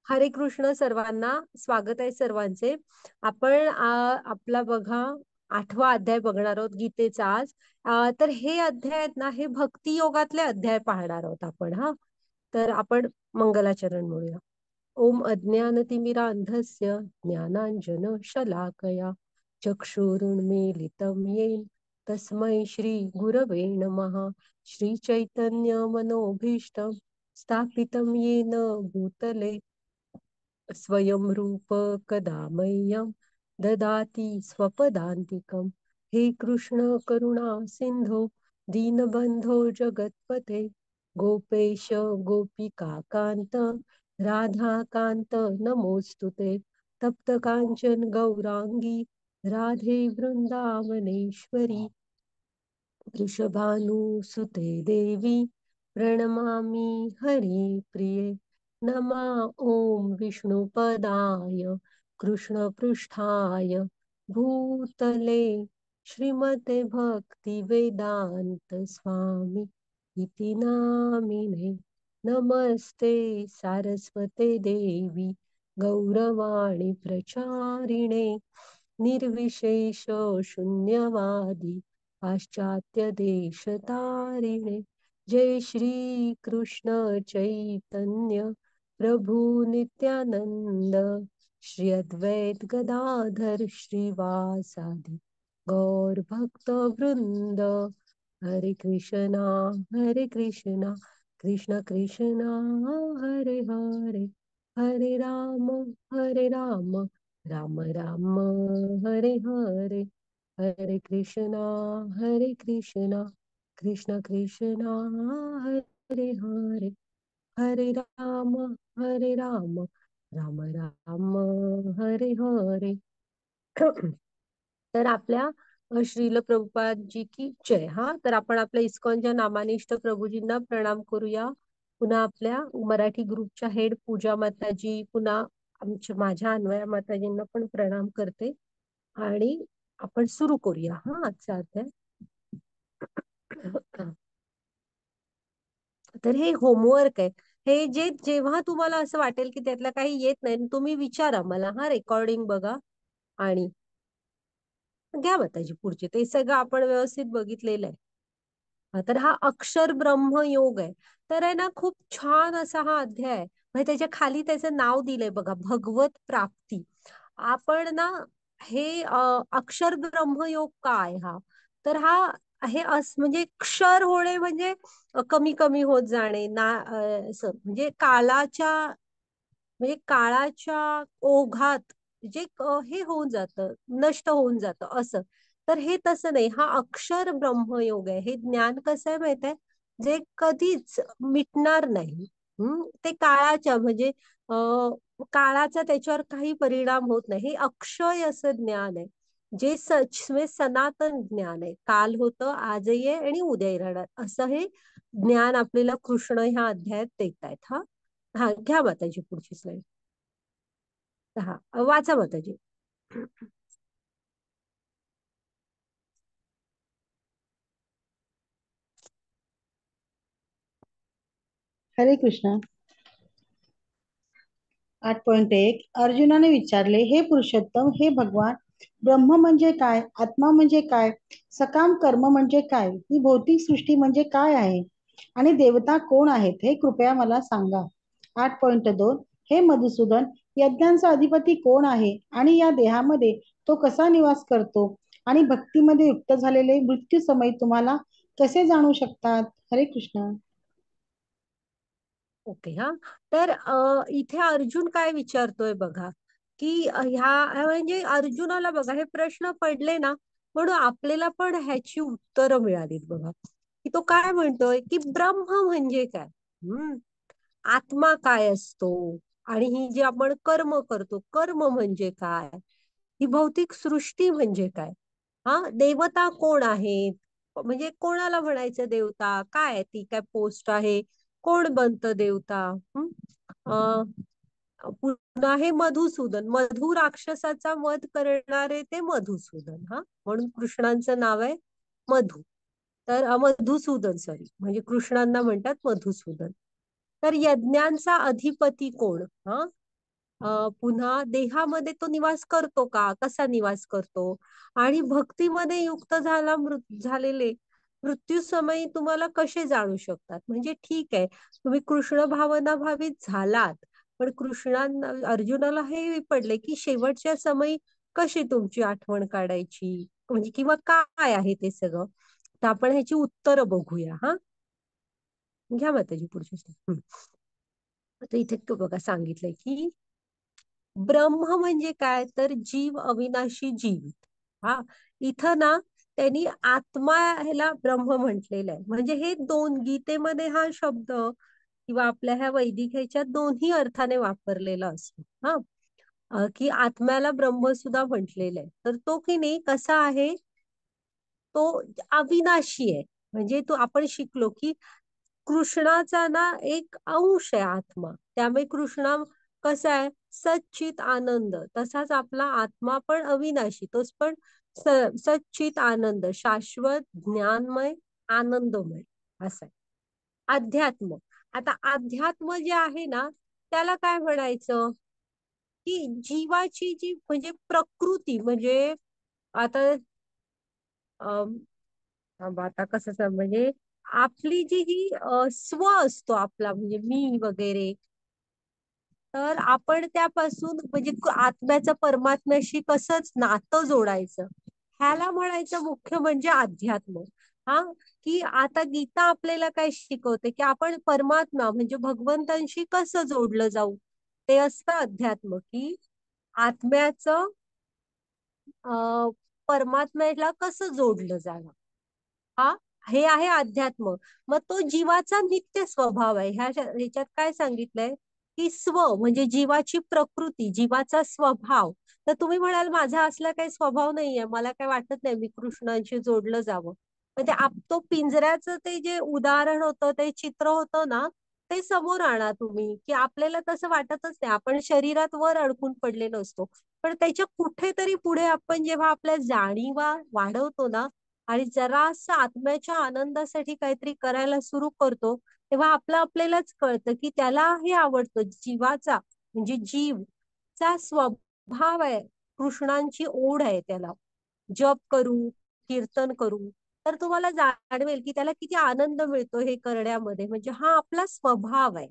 हरे कृष्ण सर्वांना. स्वागत आहे सर्वांचे. आपण आपला बघा 8वा अध्याय बघणार आहोत गीतेचा आज. तर हे अध्याय आहेत ना, हे भक्ती योगातले अध्याय पाहणार आहोत आपण. तर आपण मंगलाचरण म्हणूया. ओम अज्ञानतिमिरान्धस्य ज्ञानांजन शलाकया चक्षुरुन्मीलितं येन तस्मै श्री गुरवे नमः. श्री चैतन्य मनोभीष्टं स्थापितं येन भूतले स्वयं रूप कदा मह्यं ददाति स्वपदान्तिकं. हे कृष्ण करुणा सिंधो दीनबंधो जगत्पते गोपेश गोपिका कांत राधा कांत नमोस्तुते. तप्त कांचन गौरांगी राधे वृंदावनेश्वरी वृषभानुसुते देवी प्रणमामि हरिप्रिये. नमः ओम विष्णुपदाय कृष्णपृष्ठाय भूतले श्रीमते भक्ति वेदांत स्वामी इति नामिने. नमस्ते सारस्वते देवी गौरवाणी प्रचारिणे निर्विशेष शून्यवादी पाश्चात्य देशतारिणे. जय श्री कृष्ण चैतन्य प्रभु नित्यानंद श्री अद्वैत गदाधर श्रीवासादि गौर भक्त वृंद. हरे कृष्णा कृष्ण कृष्ण हरे हरे हरे राम राम राम हरे हरे. हरे कृष्णा कृष्ण कृष्ण हरे हरे हरे राम राम राम हरे हरे. तर आपल्या श्रील प्रभुपाद जी की जय. तर आपण आपल्या इस्कॉनच्या नामानिष्ठ प्रभूजींना प्रणाम करूया. पुन्हा आपल्या मराठी ग्रुपच्या हेड पूजा माताजी, पुन्हा माझ्या अन्वया माताजींना पण प्रणाम करते. आणि आपण सुरू करूया आजचा अध्याय. तर हे होमवर्क आहे. हे जेव्हा तुम्हाला असं वाटेल की त्यातलं काही येत नाही, तुम्ही विचारा मला. रेकॉर्डिंग बघा आणि घ्या माताजी पुढचे. ते सगळं आपण व्यवस्थित बघितलेलं आहे. तर हा अक्षर ब्रह्म योग आहे. तर आहे ना, खूप छान असा हा अध्याय आहे. म्हणजे त्याच्या खाली त्याचं नाव दिलंय बघा, भगवत प्राप्ती. आपण ना हे अक्षर ब्रह्मयोग काय तर हे म्हणजे क्षर होणे म्हणजे कमी कमी होत जाणे ना, असं म्हणजे काळाच्या ओघात जे हे होऊन जातं, नष्ट होऊन जातं असं. तर हे तसं नाही. हा अक्षर ब्रह्मयोग आहे. हे ज्ञान कसं आहे माहित आहे, जे कधीच मिटणार नाही. ते काळाच्या म्हणजे काळाचा त्याच्यावर काही परिणाम होत नाही. हे अक्षय असं ज्ञान आहे, जे सनातन ज्ञान आहे. काल होतं, आजही आहे आणि उद्याही राहणार असं हे ज्ञान आपल्याला कृष्ण ह्या अध्यायात देतायत. घ्या माताजी पुढची स्लाइड. वाचा माताजी. हरे कृष्ण. 8.1 अर्जुनाने विचारले, हे पुरुषोत्तम, हे भगवान, ब्रह्म म्हणजे काय, आत्मा म्हणजे काय, सकाम कर्म म्हणजे काय, ही भौतिक सृष्टी म्हणजे काय आहे आणि देवता कोण आहेत, हे कृपया मला सांगा. 8.2 हे मधुसूदन, यज्ञांचा अधिपती कोण आहे आणि या देहामध्ये तो कसा निवास करतो आणि भक्तीमध्ये युक्त झालेले मृत्यू समय तुम्हाला कसे जाणू शकतात. हरे कृष्ण. ओके. तर इथे अर्जुन काय विचारतोय बघा, की ह्या म्हणजे अर्जुनाला बघा हे प्रश्न पडले ना, म्हणून आपल्याला पण ह्याची उत्तरं मिळालीत बघा. की तो काय म्हणतोय की ब्रह्म म्हणजे काय, आत्मा काय असतो, आणि ही जी आपण कर्म करतो, कर्म म्हणजे काय, ही भौतिक सृष्टी म्हणजे काय, देवता कोण आहेत, म्हणजे कोणाला म्हणायचं देवता, काय ती काय पोस्ट आहे, कोण बनतं देवता. पुन्हा हे मधुसूदन, मधु राक्षसाचा वध करणारे ते मधुसूदन. म्हणून कृष्णांचं नाव आहे मधु. तर मधुसूदन, सॉरी, म्हणजे कृष्णांना म्हणतात मधुसूदन. तर यज्ञांचा अधिपती कोण, पुन्हा देहामध्ये तो निवास करतो का, कसा निवास करतो, आणि भक्तीमध्ये युक्त झालेले मृत्यू समयी तुम्हाला कसे जाणू शकतात. म्हणजे ठीक आहे, तुम्ही कृष्ण भावना भावित झालात, पण अर्जुनाला हे पडले की शेवटच्या समयी कशी तुमची आठवण काढायची, म्हणजे किंवा काय आहे ते सगळं. तर आपण ह्याची उत्तरं बघूया. हा, घ्या माताजी पुढची slide. आता इथे बघा सांगितलंय की ब्रह्म म्हणजे काय, तर जीव, अविनाशी जीव. हा, इथं ना त्यांनी आत्मा ह्याला ब्रह्म म्हटलेलं आहे. म्हणजे हे दोन गीतेमध्ये हा शब्द किंवा आपल्या ह्या वैदिक ह्याच्या दोन्ही अर्थाने वापरलेला असतो. हा, की आत्म्याला ब्रह्म सुद्धा म्हटलेलं आहे. तर तो की नाही कसा आहे, तो अविनाशी आहे. म्हणजे तो आपण शिकलो की कृष्णाचा ना एक अंश आहे आत्मा. त्यामुळे कृष्णा कसा आहे, सच्चित आनंद. तसाच आपला आत्मा पण अविनाशी, तोच पण सच्चित आनंद, शाश्वत, ज्ञानमय, आनंदमय असं आहे. अध्यात्म. आता अध्यात्म जे आहे ना, त्याला काय म्हणायचं, की जीवाची जी म्हणजे प्रकृती, म्हणजे आता आता कसं म्हणजे आपली जी ही स्व असतो आपला, म्हणजे मी वगैरे, तर आपण त्यापासून म्हणजे आत्म्याचं परमात्म्याशी कसंच नातं जोडायचं, ह्याला म्हणायचं मुख्य म्हणजे अध्यात्म. हा, की आता गीता आपल्याला काय शिकवते, की आपण परमात्मा म्हणजे भगवंतांशी कसं जोडलं जाऊ, ते असतं अध्यात्म. की आत्म्याचं परमात्म्याला कसं जोडलं जावं, हा, हे आहे अध्यात्म. मग तो जीवाचा नित्य स्वभाव आहे. ह्याच्यात काय सांगितलंय, की स्व म्हणजे जीवाची प्रकृती, जीवाचा स्वभाव. तर तुम्ही म्हणाल माझा असला काही स्वभाव नाहीये, मला काय वाटत नाही मी कृष्णांशी जोडलं जावं. पण ते तो पिंजऱ्याचं ते जे उदाहरण होतं, ते चित्र होतं ना, ते समोर आणा तुम्ही, की आपल्याला तसं वाटतच नाही, आपण शरीरात वर अडकून पडलेलो असतो. पण त्याच्या कुठेतरी पुढे आपण जेव्हा आपल्या जाणीवा वाढवतो ना, आणि जरासं आत्म्याच्या आनंदासाठी काहीतरी करायला सुरू करतो, तेव्हा आपल्यालाच कळतं की त्याला हे आवडतं, जीवाचा म्हणजे जीवचा स्वभाव आहे, कृष्णांची ओढ आहे त्याला. जप करू, कीर्तन करू, तर तुम्हाला जाणवेल की त्याला किती आनंद मिळतो हे करण्यामध्ये. म्हणजे हा आपला स्वभाव आहे.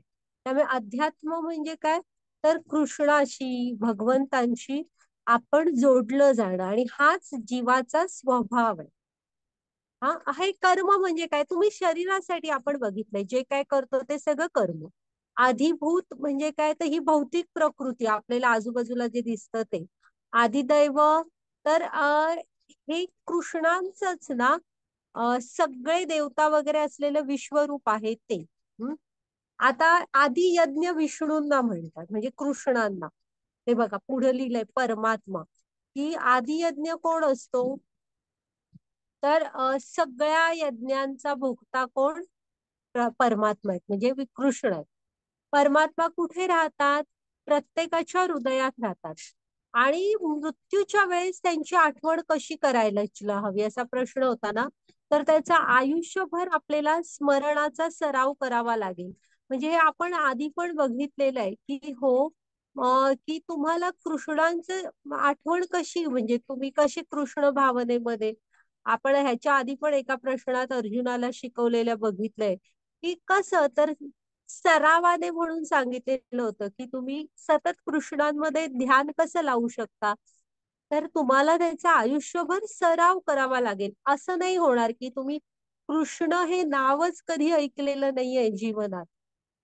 त्यामुळे अध्यात्म म्हणजे काय, तर कृष्णाशी, भगवंतांशी आपण जोडलं जाणं, आणि हाच जीवाचा स्वभाव आहे. हा, हे कर्म म्हणजे काय, तुम्ही शरीरासाठी आपण बघितलंय जे काय करतो ते सगळं कर्म. आधिभूत म्हणजे काय, तर ही भौतिक प्रकृती आपल्याला आजूबाजूला जे दिसतं ते आदिदैव. तर हे कृष्णांचंच ना, सगळे देवता वगैरे असलेलं विश्वरूप आहे ते. हम्म. आता आदि यज्ञ विष्णूंना म्हणतात, म्हणजे कृष्णांना. ते बघा पुढे लिहिलंय परमात्मा, की आदि यज्ञ कोण असतो, तर सगळ्या यज्ञांचा भोगता कोण, परमात्मा आहेत, म्हणजे कृष्ण आहेत. परमात्मा कुठे राहतात, प्रत्येकाच्या हृदयात राहतात. आणि मृत्यूच्या वेळेस त्यांची आठवण कशी करायला हवी, असा प्रश्न होता ना, तर त्याचा आयुष्यभर आपल्याला स्मरणाचा सराव करावा लागेल. म्हणजे हे आपण आधी पण बघितलेलं आहे की हो, की तुम्हाला कृष्णांचं आठवण कशी, म्हणजे तुम्ही कशी कृष्ण भावनेमध्ये. आपण ह्याच्या आधी पण एका प्रश्नात अर्जुनाला शिकवलेल्या बघितलंय, की कसं तर सरावाने म्हणून सांगितलेलं होतं, की तुम्ही सतत कृष्णांमध्ये ध्यान कसं लावू शकता, तर तुम्हाला त्याचा आयुष्यभर सराव करावा लागेल. असं नाही होणार की तुम्ही कृष्ण हे नावच कधी ऐकलेलं नाहीये जीवनात,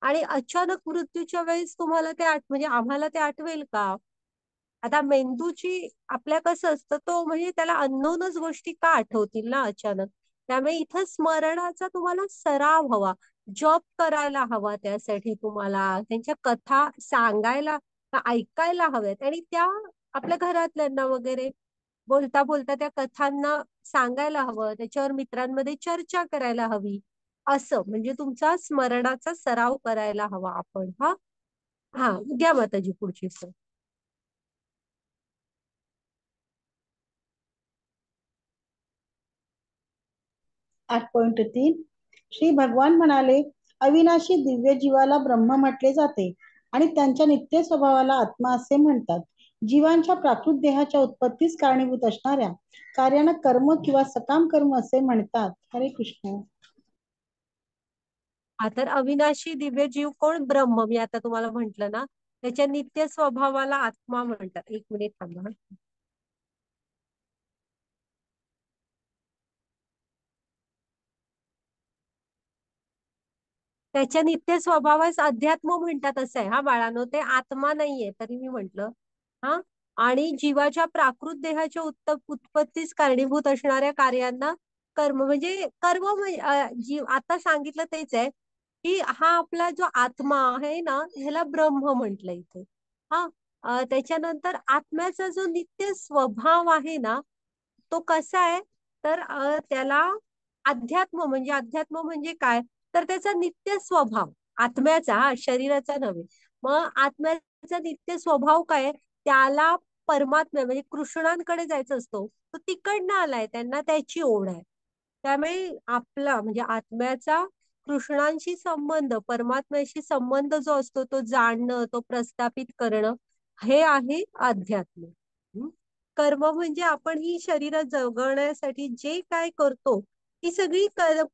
आणि अचानक मृत्यूच्या वेळेस तुम्हाला ते म्हणजे आम्हाला ते आठवेल का. आता मेंदूची आपल्या कसं असतं, तो म्हणजे त्याला अननोनच गोष्टी का आठवतील ना अचानक. त्यामुळे इथं स्मरणाचा तुम्हाला सराव हवा, जॉब करायला हवा, त्यासाठी तुम्हाला त्यांच्या कथा सांगायला, ऐकायला हव्यात, आणि त्या आपल्या घरातल्यांना वगैरे बोलता बोलता त्या कथांना सांगायला हवं, त्याच्यावर मित्रांमध्ये चर्चा करायला हवी. असं म्हणजे तुमचा स्मरणाचा सराव करायला हवा आपण. हा, हा, घ्या माताजी पुढची slide. 8.3 श्री भगवान म्हणाले, अविनाशी दिव्य जीवाला ब्रह्म म्हटले जाते आणि त्यांच्या नित्य स्वभावाला आत्मा असे म्हणतात. जीवांच्या प्राकृत देहाच्या उत्पत्तीस कारणीभूत असणाऱ्या कार्यांना कर्म किंवा सकाम कर्म असे म्हणतात. हरे कृष्ण. हा तर अविनाशी दिव्य जीव कोण? ब्रह्म. मी आता तुम्हाला म्हंटल ना, त्याच्या नित्य स्वभावाला आत्मा म्हणतात. एक मिनिट थांबा. त्याच्या नित्य स्वभावास अध्यात्म म्हणतात असं आहे हा बाळानो, ते आत्मा नाहीये तरी मी म्हंटल. हा. आणि जीवाच्या प्राकृत देहाच्या उत्पत्तीस कारणीभूत असणाऱ्या कार्यांना कर्म म्हणजे कर्म जीव आता सांगितलं तेच आहे की हा आपला जो आत्मा आहे ना, ह्याला ब्रह्म म्हटलं इथे. हा. त्याच्यानंतर आत्म्याचा जो नित्य स्वभाव आहे ना, तो कसा आहे तर त्याला अध्यात्म म्हणजे काय, तर त्याचा नित्य स्वभाव आत्म्याचा, शरीराचा नव्हे. मग आत्म्याचा नित्य स्वभाव काय त्याला परमात्मा म्हणजे कृष्णांकडे जायचं असतो, तो तिकडनं आलाय, त्यांना त्याची ओढ आहे. त्यामुळे आपला म्हणजे आत्म्याचा कृष्णांशी संबंध, परमात्म्याशी संबंध जो असतो तो जाणणं, तो प्रस्थापित करणं, हे आहे अध्यात्म. हं? कर्म म्हणजे आपण ही शरीर जगण्यासाठी जे काय करतो, ही सगळी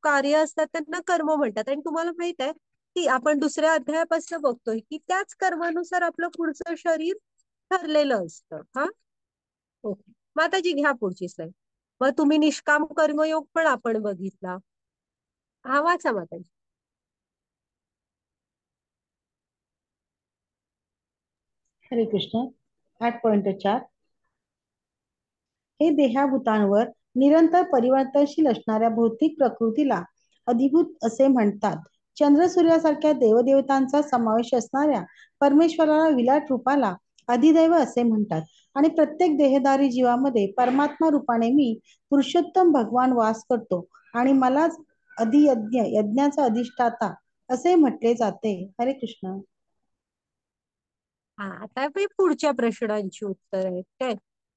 कार्य असतात त्यांना कर्म म्हणतात. आणि तुम्हाला माहित आहे की आपण दुसऱ्या अध्यायापासून बघतोय की त्याच कर्मानुसार आपलं पुढचं शरीर ठरलेलं असतं. हा. ओके. माताजी घ्या पुढची स्लाईड. मग तुम्ही निष्काम कर्मयोग पण आपण बघितला. हा वाचा माताजी. हरे कृष्ण. 8.4 हे देहाभूतांवर निरंतर परिवर्तनशील असणाऱ्या भौतिक प्रकृतीला अधिभूत असे म्हणतात. चंद्र सूर्यासारख्या देवदेवतांचा समावेश असणाऱ्या परमेश्वराला विराट रूपाला अधिदैव असे म्हणतात. आणि प्रत्येक देहधारी जीवामध्ये परमात्मा रूपाने मी पुरुषोत्तम भगवान वास करतो आणि मलाच अधियज्ञ यज्ञाचा अधिष्ठाता असे म्हटले जाते. हरे कृष्ण. हा आता पुढच्या प्रश्नांची उत्तर आहेत काय.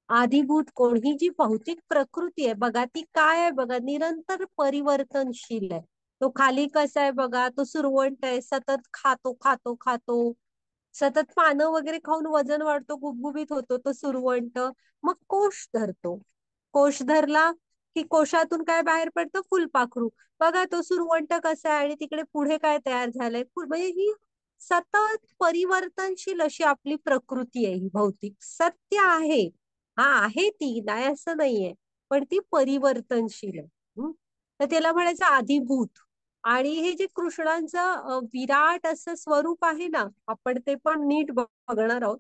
आधिभूत कोण? ही जी भौतिक प्रकृती आहे बघा, ती काय आहे बघा, निरंतर परिवर्तनशील आहे. तो खाली कसा आहे बघा, तो सुरवंट आहे, सतत खातो खातो खातो, सतत पानं वगैरे खाऊन वजन वाढतो, गुबगुबीत होतो तो सुरवंट. मग कोश धरतो, कोश धरला की कोशातून काय बाहेर पडतं? फुलपाखरू. बघा तो सुरवंट कसा आहे आणि तिकडे पुढे काय तयार झालंय, म्हणजे ही सतत परिवर्तनशील अशी आपली प्रकृती आहे. ही भौतिक सत्य आहे, हा आहे, ती नाही असं नाहीये, पण ती परिवर्तनशील आहे. तर त्याला म्हणायचं आधिभूत. आणि हे जे कृष्णांचं विराट असं स्वरूप आहे ना, आपण ते पण नीट बघणार आहोत,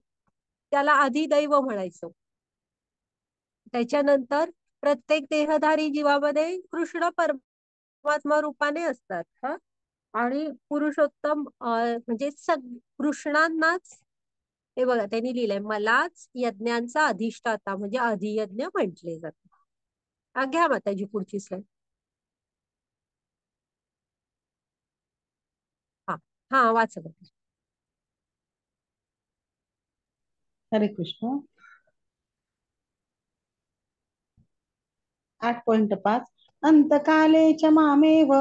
त्याला अधिदैव म्हणायचं. त्याच्यानंतर प्रत्येक देहधारी जीवामध्ये कृष्ण परमात्मा रूपाने असतात. हा. आणि पुरुषोत्तम म्हणजे कृष्णांनाच, हे बघा त्यांनी लिहिलंय, मलाच यज्ञांचा अधिष्ठाता म्हणजे अधियज्ञ म्हटले जाते. घ्या माताजी पुढची स्लाईड. हा. हा वाचा बघा. हरे कृष्ण. 8.5 अंतकाले च मामेव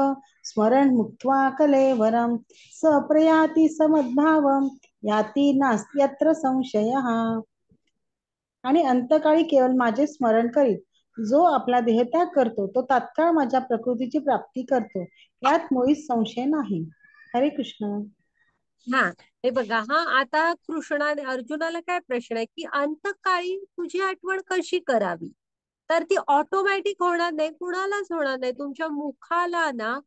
स्मरण मुक्त्वा कलेवरम सप्रयाति समद्भावम याती नास्त्यत्र संशयः. आणि अंतकाळी केवळ माझे स्मरण करीत जो आपला देहत्याग करतो तो तात्काळ माझ्या प्रकृतीची प्राप्ती करतो, यात मुळीच संशय नाही. हरे कृष्ण. हा. हे बघा, हा आता कृष्णाने अर्जुनाला काय प्रश्न आहे की अंतकाळी तुझी आठवण कशी करावी, तर ती ऑटोमॅटिक होणार नाही, कुणालाच होणार नाही. तुमच्या मुखाला ना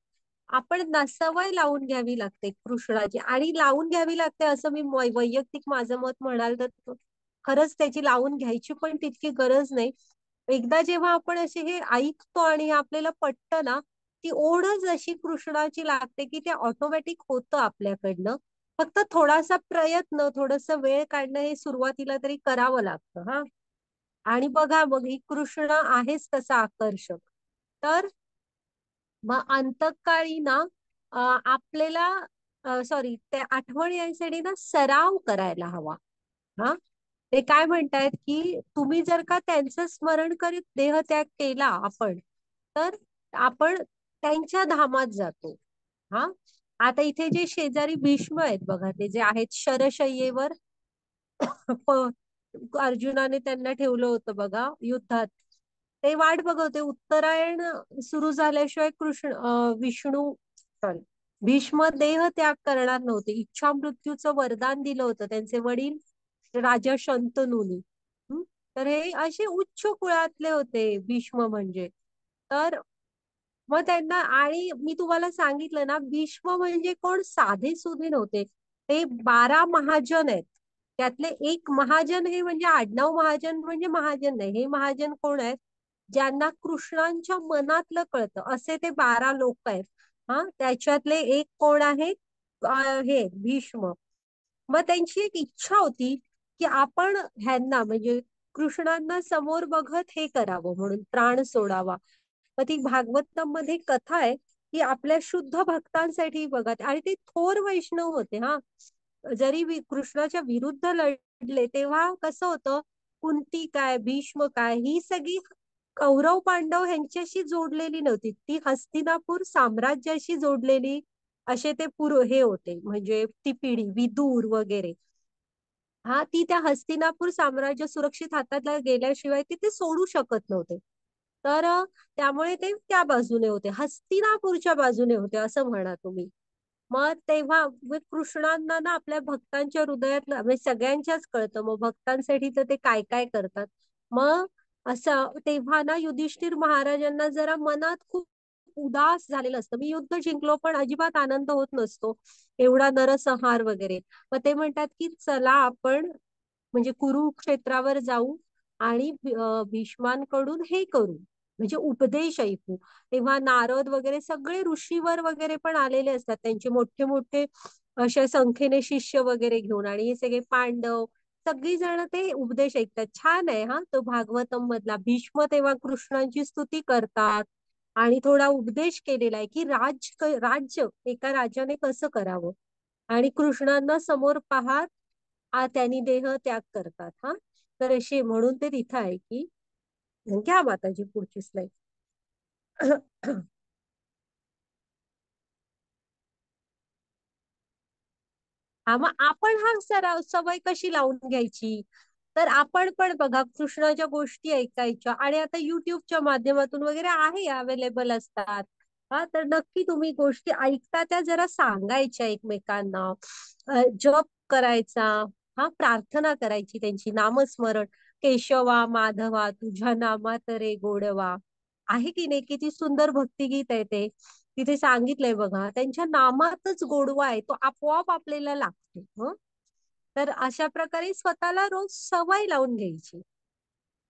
आपण ना सवय लावून घ्यावी लागते कृष्णाची, आणि लावून घ्यावी लागते असं मी वैयक्तिक माझं मत म्हणाल तर खरंच त्याची लावून घ्यायची पण तितकी गरज नाही. एकदा जेव्हा आपण असे हे ऐकतो आणि आपल्याला पटतं ना, ती ओढच अशी कृष्णाची लागते की ते ऑटोमॅटिक होतं आपल्याकडनं. फक्त थोडासा प्रयत्न, थोडस वेळ काढणं हे सुरुवातीला तरी करावं लागतं. हा. आणि बघा मग ही कृष्ण आहेच तसा आकर्षक. तर मग अंतकाळी ना आपल्याला सॉरी ते आठवण यायसाठी ना सराव करायला हवा. हा. ते काय म्हणतायत की तुम्ही जर का त्यांचं स्मरण करीत देहत्याग केला आपण, तर आपण त्यांच्या धामात जातो. हा. आता इथे जे शेजारी भीष्म आहेत बघा, ते जे आहेत शरशय्येवर, अर्जुनाने त्यांना ठेवलं होतं बघा युद्धात. ते वाट बघवते उत्तरायण सुरू झाल्याशिवाय विष्णू, सॉरी, भीष्म देह त्याग करणार नव्हते. इच्छा मृत्यूचं वरदान दिलं होतं त्यांचे वडील राजा शंतनूनी. हं? तर हे असे उच्च कुळातले होते भीष्म म्हणजे. तर मग त्यांना, आणि मी तुम्हाला सांगितलं ना, भीष्म म्हणजे कोण साधे सुधे नव्हते. ते 12 महाजन आहेत. त्यातले एक महाजन, हे म्हणजे आडनाव महाजन म्हणजे महाजन नाही, हे महाजन कोण आहेत? ज्यांना कृष्णांच्या मनातलं कळतं असे ते 12 लोक आहेत. हा, त्याच्यातले एक कोण आहे? हे भीष्म. मग त्यांची एक इच्छा होती की आपण ह्यांना म्हणजे कृष्णांना समोर बघत हे करावं, म्हणून प्राण सोडावा. मग ती भागवतम मध्ये कथा आहे की आपल्या शुद्ध भक्तांसाठी बघा, आणि ते थोर वैष्णव होते हा. जरी कृष्णाच्या विरुद्ध लढले तेव्हा कसं होतं, कुंती काय, भीष्म काय, ही सगळी कौरव पांडव ह्यांच्याशी जोडलेली नव्हती, ती हस्तिनापूर साम्राज्याशी जोडलेली असे ते हे होते, म्हणजे ती पिढी विदूर वगैरे. हा, ती त्या हस्तिनापूर साम्राज्य सुरक्षित हातात गेल्याशिवाय ते सोडू शकत नव्हते. तर त्यामुळे ते त्या बाजूने होते, हस्तिनापूरच्या बाजूने होते असं म्हणा तुम्ही. मग तेव्हा मग कृष्णांना ना आपल्या भक्तांच्या हृदयातलं म्हणजे सगळ्यांच्याच कळतं, मग भक्तांसाठी तर ते काय काय करतात. मग असं तेव्हा ना युधिष्ठिर महाराजांना जरा मनात खूप उदास झालेलं असतं. मी युद्ध जिंकलो पण अजिबात आनंद होत नसतो, एवढा नरसंहार वगैरे. मग ते म्हणतात की चला आपण म्हणजे कुरुक्षेत्रावर जाऊ आणि भीष्मांकडून हे करू, म्हणजे उपदेश ऐकू. तेव्हा नारद वगैरे सगळे ऋषीवर वगैरे पण आलेले असतात, त्यांचे मोठे मोठे अशा संख्येने शिष्य वगैरे घेऊन, आणि हे सगळे पांडव सगळी जण ते उपदेश ऐकतात. छान आहे हा तो भागवतम मधला. भीष्म तेव्हा कृष्णांची स्तुती करतात आणि थोडा उपदेश केलेला आहे की राज्य एका राजाने कसं करावं. आणि कृष्णांना समोर पाहत त्यांनी देह त्याग करतात हा. तर असे म्हणून ते तिथं आहे की, घ्या माताजी पुढची स्लाइड. हा, मग आपण हा सराव सवय कशी लावून घ्यायची? तर आपण पण बघा कृष्णाच्या गोष्टी ऐकायच्या, आणि आता युट्यूबच्या माध्यमातून वगैरे आहे, अवेलेबल असतात. हा, तर नक्की तुम्ही गोष्टी ऐकता त्या जरा सांगायच्या एकमेकांना. जप करायचा, हा, प्रार्थना करायची, त्यांची नामस्मरण. केशवा माधवा तुझ्या नामात रे गोडवा, आहे की नाही? किती सुंदर भक्तिगीत आहे ते. तिथे सांगितलंय बघा, त्यांच्या नामातच गोडवा आहे, तो आपोआप आपल्याला लागतो. तर अशा प्रकारे स्वतःला रोज सवय लावून घ्यायची.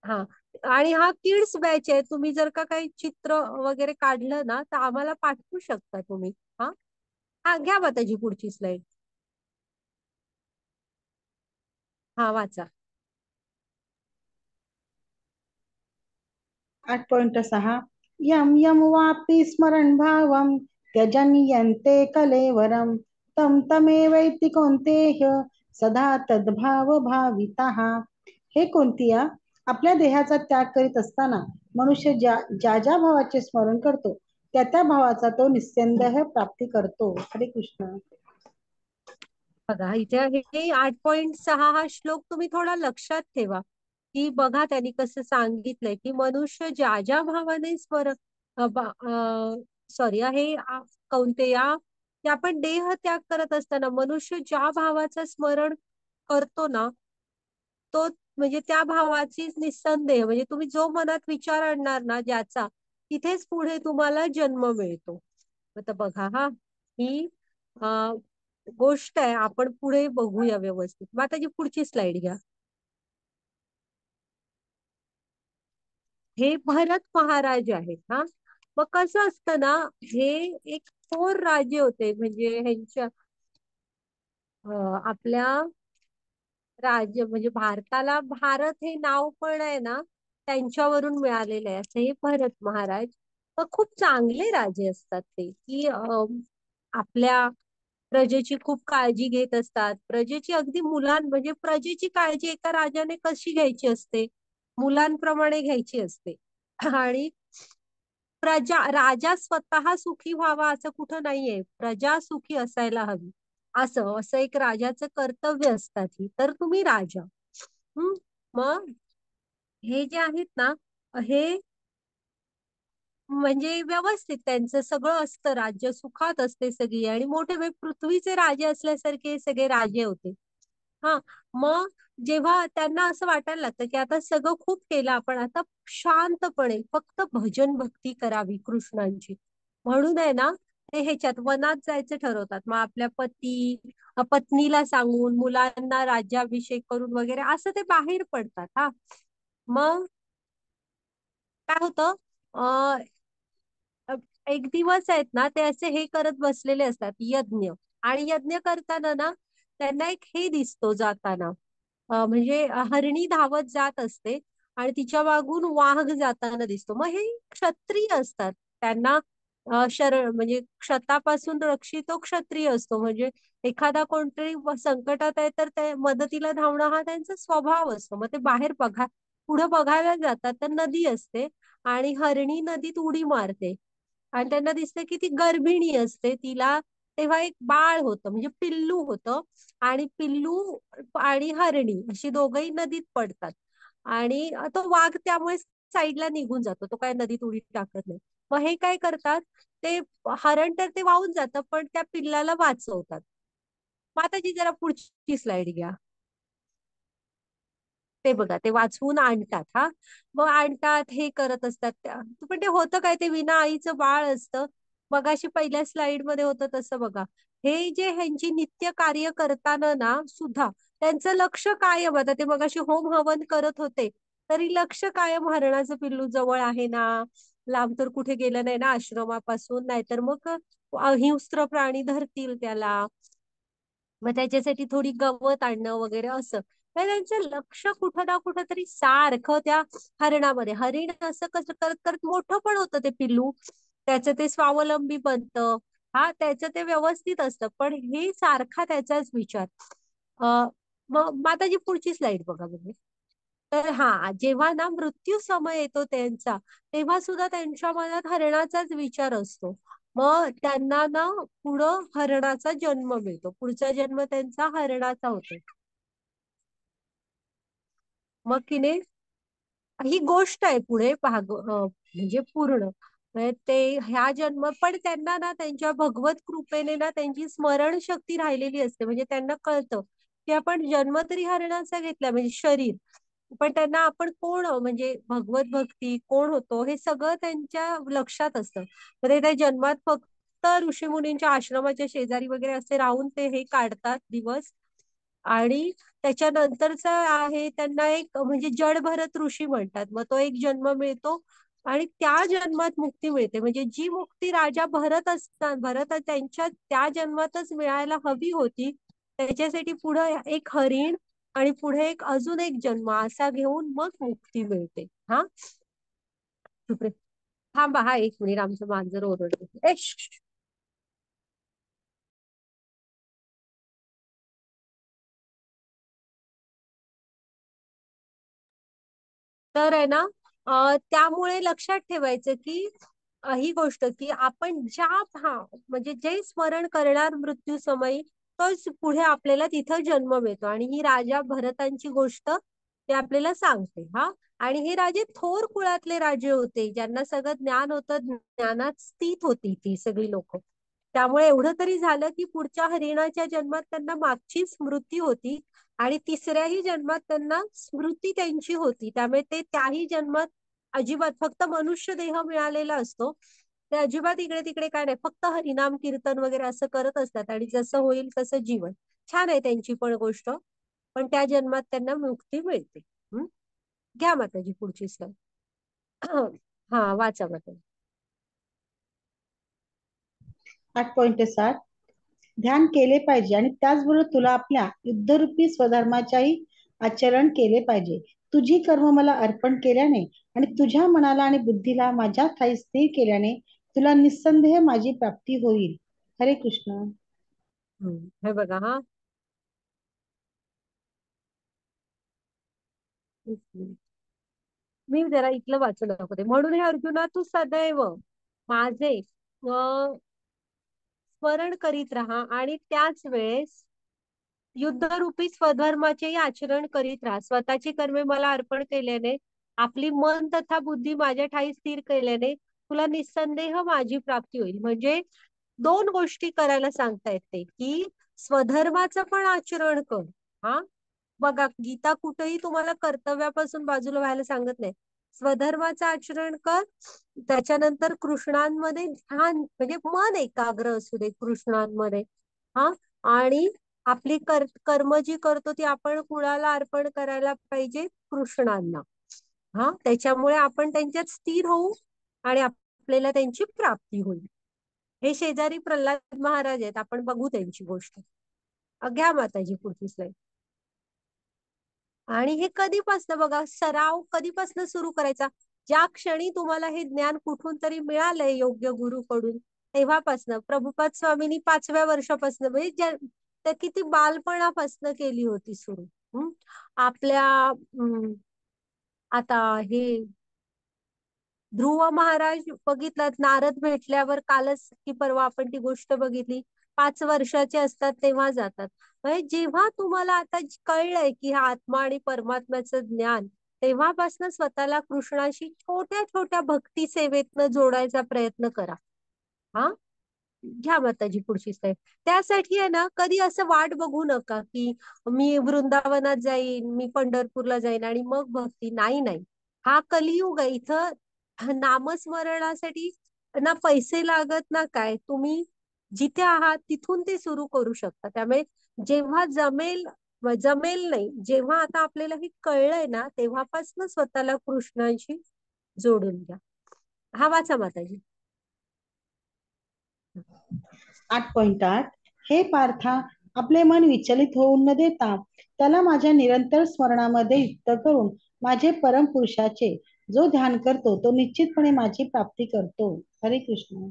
हा, आणि हा किड्स बॅच आहे, तुम्ही जर का काही चित्र वगैरे काढलं ना तर आम्हाला पाठवू शकता तुम्ही. हा, हा, घ्या माताजी पुढची स्लाइड. हा, वाचा. 8.6 यम यम वापी स्मरण भावम त्यजन्यन्ते कलेवरम तम तमेवैति कौन्तेय सदा तद्भाव भाविताः. हे कोणत्या, आपल्या देहाचा त्याग करीत असताना मनुष्य ज्या ज्या ज्या भावाचे स्मरण करतो त्या त्या भावाचा तो निस्संदेह प्राप्ती करतो. हरे कृष्ण. बघा इथे हे 8.6 हा श्लोक तुम्ही थोडा लक्षात ठेवा, की बघा त्यांनी कसं सांगितलंय की मनुष्य ज्या ज्या भावाने सॉरी आहे कौंतेया, की आपण देह त्याग करत असताना मनुष्य ज्या भावाचं स्मरण करतो ना, तो म्हणजे त्या भावाची निस्संदेह, म्हणजे तुम्ही जो मनात विचार आणणार ना ज्याचा, तिथेच पुढे तुम्हाला जन्म मिळतो. आता बघा हा, ही गोष्ट आहे, आपण पुढे बघूया व्यवस्थित. मग आता जी पुढची स्लाइड घ्या. हे भरत महाराज आहेत हा. मग कसं असतं ना, हे एक थोर राजे होते, म्हणजे ह्यांच्या आपल्या राज्य म्हणजे भारताला भारत हे नाव पण आहे ना त्यांच्यावरून मिळालेलं आहे, असं हे भरत महाराज. मग खूप चांगले राजे असतात ते, की आपल्या प्रजेची खूप काळजी घेत असतात. प्रजेची अगदी म्हणजे प्रजेची काळजी एका राजाने कशी घ्यायची असते, मुलांप्रमाणे घ्यायची असते. आणि राजा स्वतः सुखी व्हावा असं कुठं नाहीये, प्रजा सुखी असायला हवी. असं असं एक राजाचं कर्तव्य असतात ही, तर तुम्ही राजा. हम्म. मग हे जे आहेत ना, हे म्हणजे व्यवस्थित त्यांचं सगळं असतं, राज्य सुखात असते सगळी, आणि मोठे पृथ्वीचे राजे असल्यासारखे हे सगळे राजे होते. हा. मग जेव्हा त्यांना असं वाटायला लागतं की आता सगळं खूप केलं आपण, आता शांतपणे फक्त भजन भक्ती करावी कृष्णांची, म्हणून आहे ना ते ह्याच्यात वनात जायचं ठरवतात. मग आपल्या पत्नीला सांगून मुलांना राज्याभिषेक करून वगैरे असं ते बाहेर पडतात. हा. मग काय होतं, अ, एक दिवस आहेत ना ते असे हे करत बसलेले असतात यज्ञ. आणि यज्ञ करताना ना त्यांना एक हे दिसतो जाताना, म्हणजे हरणी धावत जात असते आणि तिच्या मागून वाघ जाताना दिसतो. मग हे क्षत्रिय असतात. त्यांना म्हणजे क्षतापासून रक्षित तो क्षत्रिय असतो. म्हणजे एखादा कोणतरी संकटात आहे तर ते मदतीला धावणं हा त्यांचा स्वभाव असतो. मग ते बाहेर पुढे बघायला जातात तर नदी असते आणि हरणी नदीत उडी मारते आणि त्यांना दिसते की ती गर्भिणी असते. तिला तेव्हा एक बाळ होतं, म्हणजे पिल्लू होतं. आणि पिल्लू आणि हरणी अशी दोघही नदीत पडतात. आणि तो वाघ त्यामुळे साईडला निघून जातो, तो काय नदीत उडी टाकत नाही. मग हे काय करतात, ते हरण तर ते वाहून जातं पण त्या पिल्लाला वाचवतात. माताजी जरा पुढची स्लाइड घ्या. ते बघा ते वाचवून आणतात. हा. मग आणतात हे करत असतात पण ते होतं काय, ते विना आईचं बाळ असतं. मगाशी पहिल्या स्लाइड मध्ये होतं तसं बघा. हे जे ह्यांची नित्य कार्य करताना ना सुद्धा त्यांचं लक्ष कायम, आता ते मगाशी होम हवन करत होते तरी लक्ष कायम हरणाचं पिल्लू जवळ आहे ना, लांब तर कुठे गेलं नाही ना आश्रमापासून, नाहीतर मग हिंस्त्र प्राणी धरतील त्याला. मग त्याच्यासाठी थोडी गवत आणणं वगैरे असं. तर त्यांचं लक्ष कुठं ना कुठं तरी सारखं त्या हरणामध्ये. हरिण असं कसं करत करत मोठं पण होतं ते पिल्लू, त्याचं ते स्वावलंबी बनतं. हा, त्याचं ते व्यवस्थित असतं, पण हे सारखा त्याचाच विचार. मग माताजी पुढची स्लाइड बघा बघा. तर हा, जेव्हा ना मृत्यू समय येतो त्यांचा, तेव्हा सुद्धा त्यांच्या मनात हरणाचाच विचार असतो. मग त्यांना ना पुढं हरणाचा जन्म मिळतो, पुढचा जन्म त्यांचा हरणाचा होतो. मग किने ही गोष्ट आहे पुढे म्हणजे पूर्ण, म्हणजे ते ह्या जन्म पण त्यांना ना त्यांच्या भगवत कृपेने ना त्यांची स्मरण शक्ती राहिलेली असते. म्हणजे त्यांना कळतं की आपण जन्म तरी हरणाचा घेतला, म्हणजे शरीर, पण त्यांना आपण कोण, म्हणजे भगवत भक्ती कोण होतो हे सगळं त्यांच्या लक्षात असतं. म्हणजे त्या जन्मात फक्त ऋषीमुनींच्या आश्रमाच्या शेजारी वगैरे असे राहून ते हे काढतात दिवस. आणि त्याच्यानंतरचा आहे त्यांना एक, म्हणजे जडभरत ऋषी म्हणतात. मग तो एक जन्म मिळतो आणि त्या जन्मात मुक्ती मिळते. म्हणजे जी मुक्ती राजा भरत त्यांच्या त्या जन्मातच मिळायला हवी होती, त्याच्यासाठी पुढे एक हरिण आणि पुढे एक अजून एक जन्म असा घेऊन मग मुक्ती मिळते. हा. सुप्रे, थांबा हा, एक मिनिट, आमचं मांजर ओरडते. तर आहे ना, त्यामुळे लक्षात ठेवायचं की ही गोष्ट की आपण ज्या म्हणजे जे स्मरण करणार मृत्यू समयी, तोच पुढे आपल्याला तिथं जन्म मिळतो. आणि ही राजा भरतांची गोष्ट ते आपल्याला सांगते. हा. आणि हे राजे थोर कुळातले राजे होते, ज्यांना सगळं ज्ञान होतं, ज्ञानात स्थित होती ती सगळी लोक. त्यामुळे एवढं तरी झालं की पुढच्या हरिणाच्या जन्मात त्यांना मागची स्मृती होती आणि तिसऱ्याही जन्मात त्यांना स्मृती त्यांची होती. त्यामुळे ते त्याही जन्मात अजिबात फक्त मनुष्य देह मिळालेला असतो, ते अजिबात इकडे तिकडे काय नाही, फक्त हरिनाम कीर्तन वगैरे असं करत असतात. आणि जसं होईल तसं जीवन. छान आहे त्यांची पण गोष्ट, पण त्या जन्मात त्यांना मुक्ती मिळते. घ्या माताजी पुढची स्लाइड. हा, वाचा माताजी. 8.7 ध्यान केले पाहिजे आणि त्याचबरोबर तुला आपल्या युद्धरूपी स्वधर्माच्याही आचरण केले पाहिजे. तुझी कर्म मला अर्पण केल्याने आणि तुझ्या मनाला आणि बुद्धीला माझ्या ठाई स्थिर केल्याने तुला निस्संदेह माझी प्राप्ती होईल. हरे कृष्ण. हे बघा हा. मी जरा इथलं वाचू दाखवते. म्हणून हे अर्जुना तू सदैव माझे स्मरण करीत राहा आणि त्याच वेळेस युद्धरूपी स्वधर्माचेही आचरण करीत राहा. स्वतःची कर्मे मला अर्पण केल्याने, आपली मन तथा बुद्धी माझ्या ठाई स्थिर केल्याने तुला निस्संदेह माझी प्राप्ती होईल. म्हणजे दोन गोष्टी करायला सांगता येते की स्वधर्माचं पण आचरण कर. हा, बघा गीता कुठेही तुम्हाला कर्तव्यापासून बाजूला व्हायला सांगत नाही. स्वधर्माचं आचरण कर, त्याच्यानंतर कृष्णांमध्ये ध्यान म्हणजे मन एकाग्र असू दे कृष्णांमध्ये. हा, आणि आपली कर्म जी करतो ती आपण कुणाला अर्पण करायला पाहिजे? कृष्णांना. हा, त्याच्यामुळे आपण त्यांच्यात स्थिर होऊ आणि आपल्याला त्यांची प्राप्ती होईल. हे शेजारी प्रल्हाद महाराज आहेत, आपण बघू त्यांची गोष्ट. घ्या माताजी पुढची स्लाईड. आणि हे कधीपासनं बघा, सराव कधीपासनं सुरू करायचा? ज्या क्षणी तुम्हाला हे ज्ञान कुठून तरी मिळालंय योग्य गुरुकडून, तेव्हापासनं. प्रभुपाद स्वामींनी 5व्या वर्षापासून म्हणजे त्या किती बालपणापासनं केली होती सुरू. आपल्या आता हे ध्रुव महाराज बघितलं, नारद भेटल्यावर कालच की परवा आपण ती गोष्ट बघितली, 5 वर्षाचे असतात तेव्हा जातात. म्हणजे जेव्हा तुम्हाला आता कळलंय की हा आत्मा आणि परमात्म्याचं ज्ञान, तेव्हापासून स्वतःला कृष्णाशी छोट्या छोट्या भक्ती सेवेतनं जोडायचा प्रयत्न करा. हा, घ्या माताजी पुढची स्लाईड. त्यासाठी आहे ना, कधी असं वाट बघू नका की मी वृंदावनात जाईन, मी पंढरपूरला जाईन आणि मग भक्ती. नाही नाही, हा कलियुग आहे. इथं नामस्मरणासाठी ना पैसे लागत ना काय, तुम्ही जिथे आहात तिथून ते सुरू करू शकता. त्यामुळे जेव्हा जमेल, जमेल नाही, जेव्हा आता आपल्याला हे कळलंय ना, तेव्हापासून स्वतःला कृष्णाशी जोडून घ्या. हा, वाचा माताजी. 8.8 हे पार्था, आपले मन विचलित होऊन न देता त्याला माझ्या निरंतर स्मरणामध्ये युक्त करून माझे परमपुरुषाचे जो ध्यान करतो तो निश्चितपणे माझी प्राप्ती करतो. हरे कृष्ण.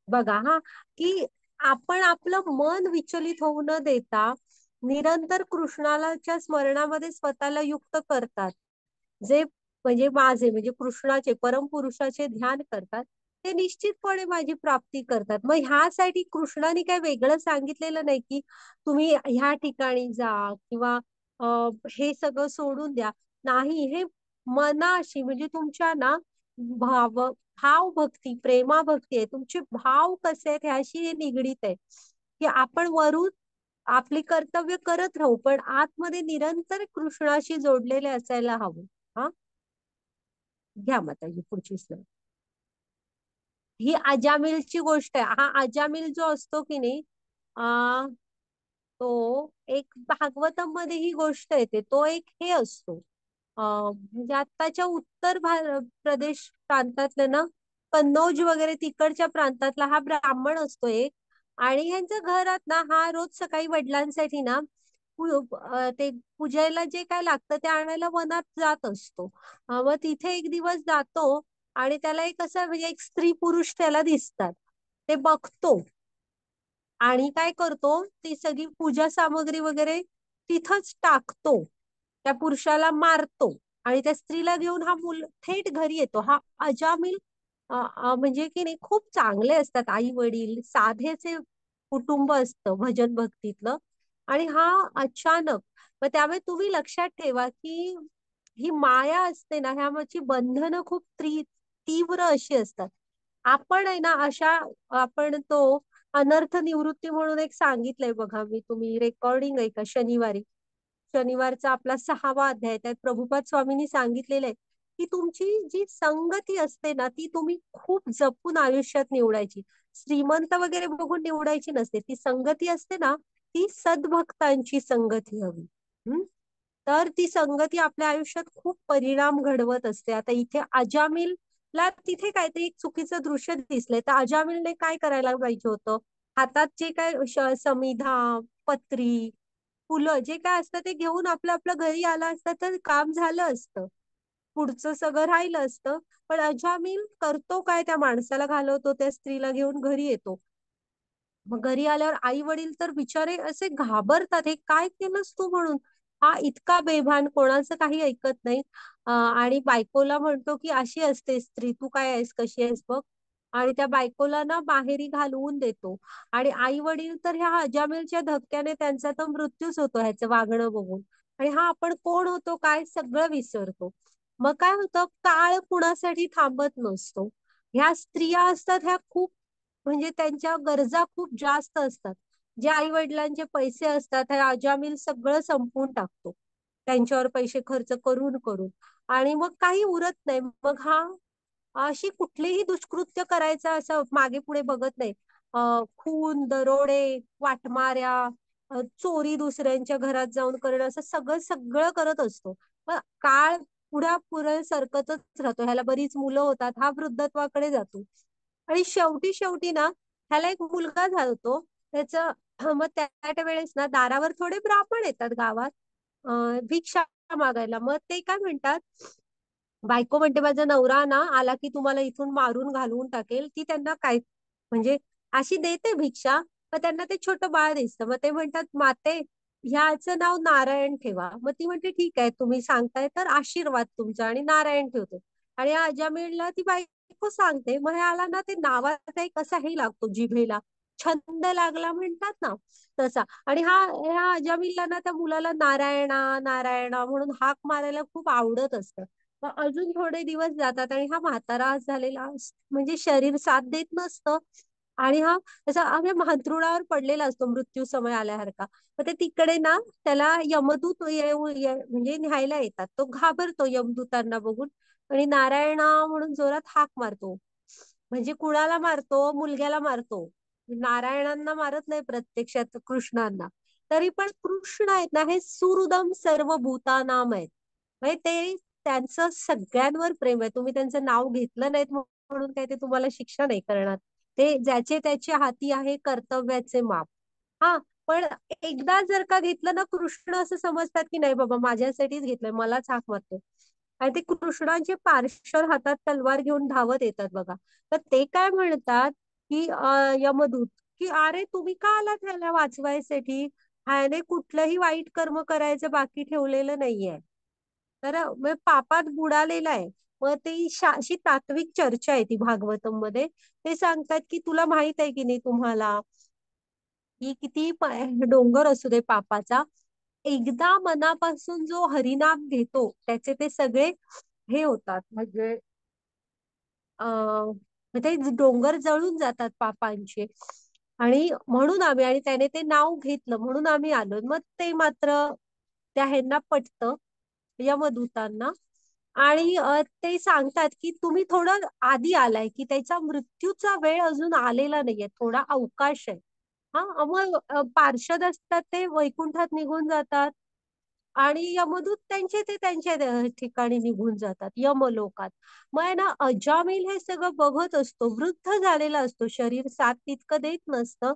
बघा हा, की आपण आपलं मन विचलित होऊ न देता निरंतर कृष्णाच्या स्मरणामध्ये स्वतःला युक्त करतात. जे म्हणजे माझे म्हणजे कृष्णाचे परमपुरुषाचे ध्यान करतात, ते निश्चितपणे माझी प्राप्ती करतात. मग ह्यासाठी कृष्णाने काय वेगळं सांगितलेलं नाही की तुम्ही ह्या ठिकाणी जा किंवा हे सगळं सोडून द्या. नाही, हे मनाशी म्हणजे तुमच्या ना भाव भक्ती, प्रेमा भक्ती आहे, तुमचे भाव कसे आहेत ह्याशी हे निगडीत आहे. की आपण वरून आपली कर्तव्य करत राहू, पण आतमध्ये निरंतर कृष्णाशी जोडलेले असायला हवं. हा, घ्या माताजी पुढची स्लाईड. ही अजामिलची गोष्ट आहे. हा अजामिल जो असतो की नाही, तो एक भागवतम मध्ये ही गोष्ट येते. तो एक हे असतो, म्हणजे आत्ताच्या उत्तर प्रदेश प्रांतातलं ना, कन्नौज वगैरे तिकडच्या प्रांतातला हा ब्राह्मण असतो एक. आणि ह्यांच्या घरात ना हा रोज सकाळी वडिलांसाठी ना ते पूजायला जे काय लागतं ते आणायला वनात जात असतो. मग तिथे एक दिवस जातो आणि त्याला एक असं म्हणजे एक स्त्री पुरुष त्याला दिसतात. ते बघतो आणि काय करतो, ती सगळी पूजा सामग्री वगैरे तिथंच टाकतो, त्या पुरुषाला मारतो आणि त्या स्त्रीला घेऊन हा थेट घरी येतो. हा अजामिल म्हणजे की नाही खूप चांगले असतात, आई वडील साधेचे कुटुंब असतं भजन भक्तीतलं. आणि हा अचानक, मग त्यामुळे तुम्ही लक्षात ठेवा की ही माया असते ना, ह्याची बंधनं खूप तीव्र अशी असतात. आपण आहे ना अशा, आपण तो अनर्थ निवृत्ती म्हणून एक सांगितलंय बघा मी, तुम्ही रेकॉर्डिंग आहे का शनिवारी, शनिवारचा आपला 6वा अध्याय, त्यात प्रभुपाद स्वामींनी सांगितलेलं आहे की तुमची जी संगती असते ना, ती तुम्ही खूप जपून आयुष्यात निवडायची. श्रीमंत वगैरे बघून निवडायची नसते. ती संगती असते ना, ती सद्भक्तांची संगती हवी. तर ती संगती आपल्या आयुष्यात खूप परिणाम घडवत असते. आता इथे अजामिलला तिथे काहीतरी एक चुकीचं दृश्य दिसलंय, तर अजामिलने काय करायला पाहिजे होतं? हातात जे काय समिधा, पत्री, फुलं जे काय असतं ते घेऊन आपलं आपलं घरी आला असतं तर काम झालं असतं, पुढचं सगळं राहिलं असतं. पण अजामिल करतो काय, त्या माणसाला घालवतो, त्या स्त्रीला घेऊन घरी येतो. मग घरी आल्यावर आई वडील तर बिचारे असे घाबरतात, हे काय केलंस तू म्हणून. हा इतका बेभान, कोणाचं काही ऐकत नाही. आणि बायकोला म्हणतो की अशी असते स्त्री, तू काय आहेस, कशी आहेस बघ. आणि त्या बायकोला ना बाहेरी घालवून देतो. आणि आई वडील तर ह्या अजामिलच्या धक्क्याने त्यांचा तर मृत्यूच होतो ह्याचं वागणं बघून. आणि हा आपण कोण होतो काय सगळं विसरतो. मग काय होतं, काळ कुणासाठी थांबत नसतो. ह्या स्त्रिया असतात ह्या खूप, म्हणजे त्यांच्या गरजा खूप जास्त असतात. जे आई वडिलांचे पैसे असतात हे अजामिल सगळं संपवून टाकतो, त्यांच्यावर पैसे खर्च करून करून. आणि मग काही उरत नाही. मग हा अशी कुठलीही दुष्कृत्य करायचा असं मागे पुढे बघत नाही. खून, दरोडे, वाटमाऱ्या, चोरी, दुसऱ्यांच्या घरात जाऊन करणं, असं सगळं सगळं करत असतो. मग काळ पुढ्या पुढे सरकतच राहतो. ह्याला बरीच मुलं होतात, हा वृद्धत्वाकडे जातो. आणि शेवटी शेवटी ना ह्याला एक मुलगा झालो. त्याचं मग त्या वेळेस ना दारावर थोडे ब्राह्मण येतात गावात भिक्षा मागायला. मग ते काय म्हणतात, बायको म्हणते माझा नवरा ना आला की तुम्हाला इथून मारून घालवून टाकेल. ती त्यांना काय म्हणजे अशी देते भिक्षा. मग त्यांना ते छोटं बाळ दिसतं. मग ते म्हणतात, माते ह्याचं नाव नारायण ठेवा. मग ती म्हणते ठीक आहे, तुम्ही सांगताय तर आशीर्वाद तुमचा, आणि नारायण ठेवते. आणि अजामिळला ती बायको सांगते. मग ह्याला ना ते नावाचा एक असा हे लागतो जिभेला, छंद लागला म्हणतात ना तसा. आणि ह्या अजामिलला ना त्या मुलाला नारायणा नारायणा म्हणून हाक मारायला खूप आवडत असतं. मग अजून थोडे दिवस जातात आणि हा म्हातारा झालेला म्हणजे शरीर साथ देत नसतं. आणि हा असा आम्ही अंथरुणावर पडलेला असतो मृत्यू समय आल्यासारखा. मग ते तिकडे ना त्याला यमदूत म्हणजे न्यायला येतात. तो घाबरतो यमदूतांना बघून आणि नारायणा म्हणून जोरात हाक मारतो. म्हणजे कुणाला मारतो, मुलग्याला मारतो. नारायणांना मारत नाही प्रत्यक्षात, कृष्णांना. तरी पण कृष्ण आहेत ना हे सुहृदम सर्व भूतानाम आहेत. म्हणजे ते त्यांचं सगळ्यांवर प्रेम आहे. तुम्ही त्यांचं नाव घेतलं नाहीत म्हणून काय ते तुम्हाला शिक्षा नाही करणार. ते ज्याचे त्याच्या हाती आहे कर्तव्याचे माप. हा, पण एकदा जर का घेतलं ना, कृष्ण असं समजतात की नाही बाबा माझ्यासाठीच घेतलंय, मलाच हाक मारतो. आणि ते कृष्णाचे पार्श्व हातात तलवार घेऊन धावत येतात बघा. तर ते काय म्हणतात की यमदूत, की अरे तुम्ही का आलात त्याला वाचवायसाठी, ह्याने कुठलंही वाईट कर्म करायचं बाकी ठेवलेलं नाहीये. तर मग पापात बुडालेला आहे. मग ती अशी तात्विक चर्चा आहे ती भागवतम मध्ये. ते सांगतात की तुला माहित आहे की नाही तुम्हाला, की किती डोंगर असू दे पापाचा, एकदा मनापासून जो हरिनाम घेतो त्याचे ते सगळे हे होतात. म्हणजे ते डोंगर जळून जातात पापांचे. आणि म्हणून आम्ही, आणि त्याने ते नाव घेतलं म्हणून आम्ही आलो. मग ते मात्र त्या ह्यांना पटतं, यमदूतांना. आणि ते सांगतात की तुम्ही थोडं आधी आलाय, की त्याचा मृत्यूचा वेळ अजून आलेला नाहीये, थोडा अवकाश आहे. हा, मग पार्षद असतात ते वैकुंठात निघून जातात. आणि यमदूत त्यांचे ते त्यांच्या ठिकाणी निघून जातात यमलोकात. मग आहे ना अजामिल हे सगळं बघत असतो, वृद्ध झालेला असतो, शरीर साथ तितकं देत नसतं.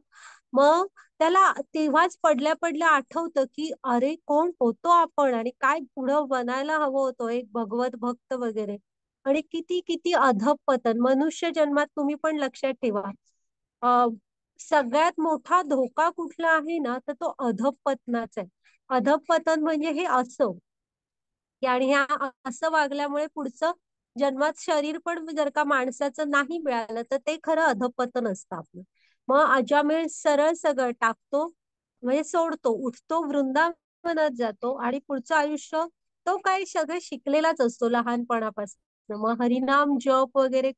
मग त्याला तेव्हाच पडल्या पडल्या आठवतं की अरे कोण होतो आपण, आणि काय पुढं बनायला हवं होतं, एक भगवत भक्त वगैरे. आणि किती किती अधःपतन मनुष्य जन्मात, तुम्ही पण लक्षात ठेवा. अ सगळ्यात मोठा धोका कुठला आहे ना, तर तो अधःपतनाचा आहे. अधःपतन म्हणजे हे असं की, आणि ह्या असं वागल्यामुळे पुढचं जन्मात शरीर पण जर का माणसाचं नाही मिळालं तर ते खरं अधःपतन असतं आपलं. मग अजामिळ सरळ सगळं टाकतो, म्हणजे सोडतो, उठतो, वृंदावनात जातो. आणि पुढचं आयुष्य तो काही सगळं शिकलेलाच असतो लहानपणापासून. मग हरिनाम जप वगैरे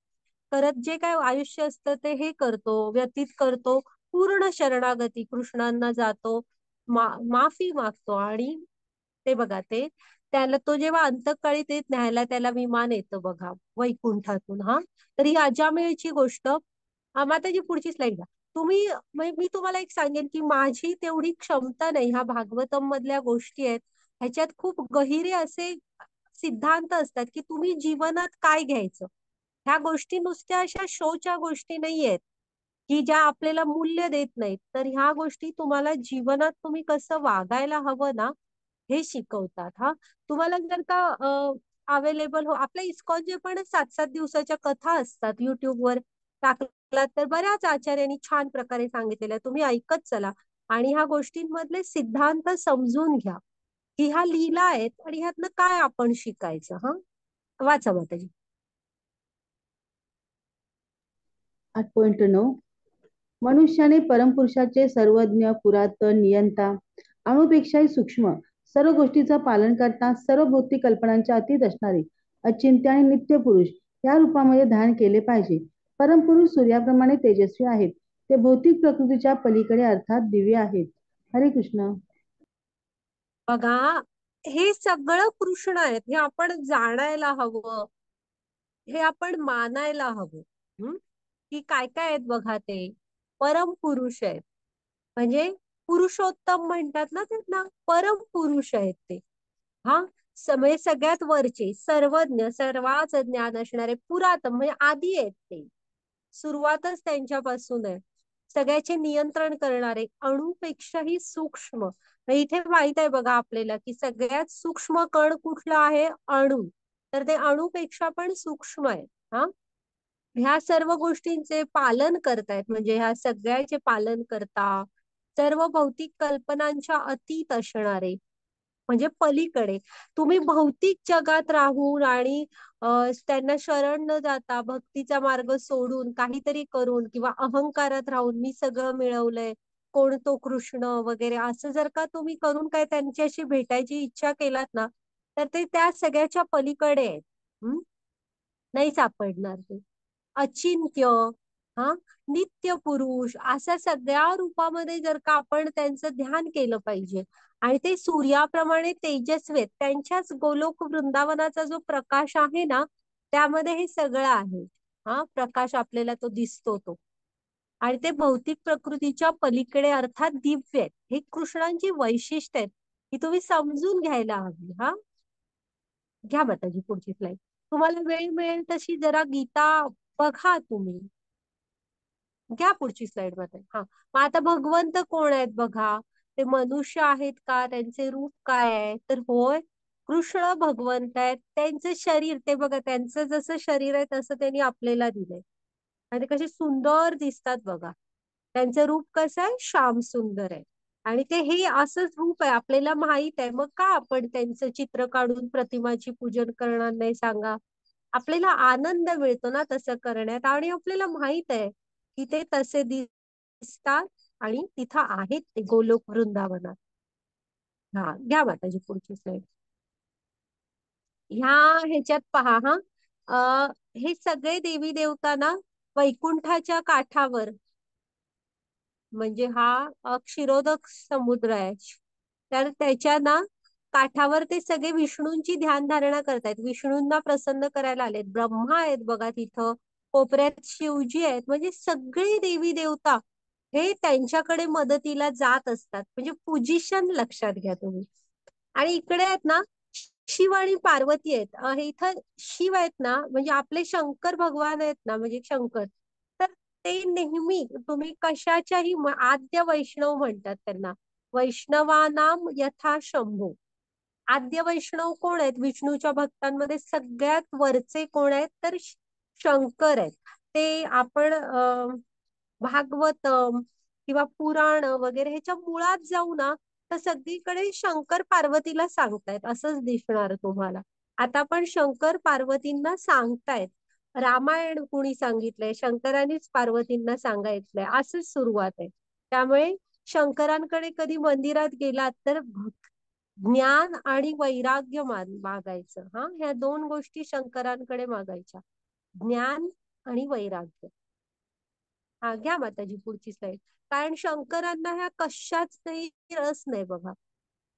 करत जे काय आयुष्य असतं ते हे करतो, व्यतीत करतो. पूर्ण शरणागती कृष्णांना जातो, माफी मागतो. आणि ते बघा, ते त्याला तो जेव्हा अंतकाळी ते न्यायला त्याला विमान येतं बघा वैकुंठातून. हा, तर ही अजामिळची गोष्ट. माताजी पुढची स्लाइड घ्या तुम्ही. म्हणजे मी तुम्हाला एक सांगेन की माझी तेवढी क्षमता नाही. ह्या भागवतम मधल्या गोष्टी आहेत, ह्याच्यात खूप गहिरे असे सिद्धांत असतात की तुम्ही जीवनात काय घ्यायचं. ह्या गोष्टी नुसत्या अशा शोच्या गोष्टी नाहीयेत की ज्या आपल्याला मूल्य देत नाहीत. तर ह्या गोष्टी तुम्हाला जीवनात तुम्ही कसं वागायला हवं ना, हे शिकवतात. हा, तुम्हाला जर का अवेलेबल हो, आपल्या इस्कॉनचे पण 7-7 दिवसाच्या कथा असतात युट्यूबवर टाकला तर बऱ्याच आचार्यांनी छान प्रकारे सांगितलेल्या, तुम्ही ऐकत चला आणि ह्या गोष्टींमधले सिद्धांत समजून घ्या की ह्या लीला आहेत आणि ह्यातनं काय आपण शिकायचं. हा, वाचा माताजी. 8.9 मनुष्याने परमपुरुषाचे सर्वज्ञ पुरातन नियंता अणुपेक्षाही सूक्ष्म सर्व गोष्टीचं पालन करता सर्व भौतिक कल्पनांच्या अतीत असणारे अचिंत्य आणि नित्य पुरुष या रूपामध्ये ध्यान केले पाहिजे. परमपुरुष सूर्याप्रमाणे तेजस्वी आहेत. ते भौतिक प्रकृतीच्या पलीकडे अर्थात दिव्य आहेत. हरे कृष्ण. बघा, हे सगळं कृष्ण आहेत, हे आपण जाणायला हवं, हे आपण मानायला हवं. हम्म, की काय काय आहेत बघा, ते परम पुरुष आहेत. म्हणजे पुरुषोत्तम म्हणतात ना त्यांना, परम पुरुष आहेत ते. हा, म्हणजे सगळ्यात वरचे, सर्वज्ञ, सर्वाच ज्ञान असणारे, पुरातन म्हणजे आधी आहेत ते, सुरुवातच त्यांच्यापासून आहे. सगळ्याचे नियंत्रण करणारे, अणुपेक्षाही सूक्ष्म. इथे माहित आहे बघा आपल्याला की सगळ्यात सूक्ष्म कण कुठला आहे, अणु. तर ते अणुपेक्षा पण सूक्ष्म आहे. हा, ह्या सर्व गोष्टींचे पालन करतायत, म्हणजे ह्या सगळ्याचे पालन करता, सर्व भौतिक कल्पनांच्या अतीत असणारे, म्हणजे पलीकडे. तुम्ही भौतिक जगात राहून आणि त्यांना शरण न जाता भक्तीचा मार्ग सोडून काहीतरी करून किंवा अहंकारात राहून मी सगळं मिळवलंय, कोण तो कृष्ण वगैरे असं जर का तुम्ही करून काय त्यांच्याशी भेटायची इच्छा केलात ना, तर ते त्या सगळ्याच्या पलीकडे आहेत. नाही सापडणार ते. अचिंत्य, हा, नित्य पुरुष अशा सगळ्या रूपामध्ये जर का आपण त्यांचं ध्यान केलं पाहिजे. आणि ते सूर्याप्रमाणे तेजस्वी आहेत. त्यांच्याच गोलोक वृंदावनाचा जो प्रकाश आहे ना, त्यामध्ये हे सगळं आहे. हा, प्रकाश आपल्याला तो दिसतो तो. आणि ते भौतिक प्रकृतीच्या पलीकडे अर्थात दिव्य आहेत. हे कृष्णांची वैशिष्ट्य आहेत, ही तुम्ही समजून घ्यायला हवी. हा, घ्या माताजी पुढची स्लाईड. तुम्हाला वेळ मिळेल तशी जरा गीता बघा तुम्ही. घ्या पुढची स्लाइड मध्ये. हा, मग आता भगवंत कोण आहेत बघा. ते मनुष्य आहेत का, त्यांचे रूप काय आहे, तर होय, कृष्ण भगवंत आहेत. त्यांचं शरीर ते बघा, त्यांचं जसं शरीर आहे तसं त्यांनी आपल्याला दिलंय. आणि ते कसे सुंदर दिसतात बघा. त्यांचं रूप कसं आहे, श्याम सुंदर आहे. आणि ते हे असंच रूप आहे आपल्याला माहित आहे, मग का आपण त्यांचं चित्र काढून प्रतिमाची पूजन करणार नाही सांगा. आपल्याला आनंद मिळतो ना तसं करण्यात, आणि आपल्याला माहित आहे की ते तसे दिसतात आणि तिथं आहेत ते गोलोक वृंदावनात. हा, घ्या माताजी पुढची स्लाईड. ह्या ह्याच्यात पहा. हा, हे सगळे देवी देवता ना वैकुंठाच्या काठावर, म्हणजे हा क्षीरोदक समुद्र आहे, तर त्याच्या ना काठावर ते सगळे विष्णूंची ध्यान धारणा करतायत, विष्णूंना प्रसन्न करायला आलेत. ब्रह्मा आहेत बघा तिथं, कोपऱ्यात शिवजी आहेत. म्हणजे सगळे देवी देवता हे त्यांच्याकडे मदतीला जात असतात. म्हणजे पोझिशन लक्षात घ्या तुम्ही. आणि इकडे आहेत ना शिव आणि पार्वती आहेत. हे इथं शिव आहेत ना, म्हणजे आपले शंकर भगवान आहेत ना, म्हणजे शंकर. तर ते नेहमी तुम्ही कशाच्याही आद्य वैष्णव म्हणतात त्यांना, वैष्णवानाम यथा शंभू. आद्य वैष्णव कोण आहेत विष्णूच्या भक्तांमध्ये, सगळ्यात वरचे कोण आहेत, तर शंकर आहेत. ते आपण भागवतम किंवा पुराण वगैरे ह्याच्या मुळात जाऊ ना, तर सगळीकडे शंकर पार्वतीला सांगतायत असंच दिसणार तुम्हाला. आता पण शंकर पार्वतींना सांगतायत. रामायण कुणी सांगितलंय, शंकरांनीच पार्वतींना सांगायचंय, असंच सुरुवात आहे. त्यामुळे शंकरांकडे कधी मंदिरात गेलात तर ज्ञान आणि वैराग्य मागायचं. हा, ह्या दोन गोष्टी शंकरांकडे मागायच्या, ज्ञान आणि वैराग्य. हा, घ्या माताजी पुढची स्लाईड. कारण शंकरांना ह्या कशाचही रस नाही बघा.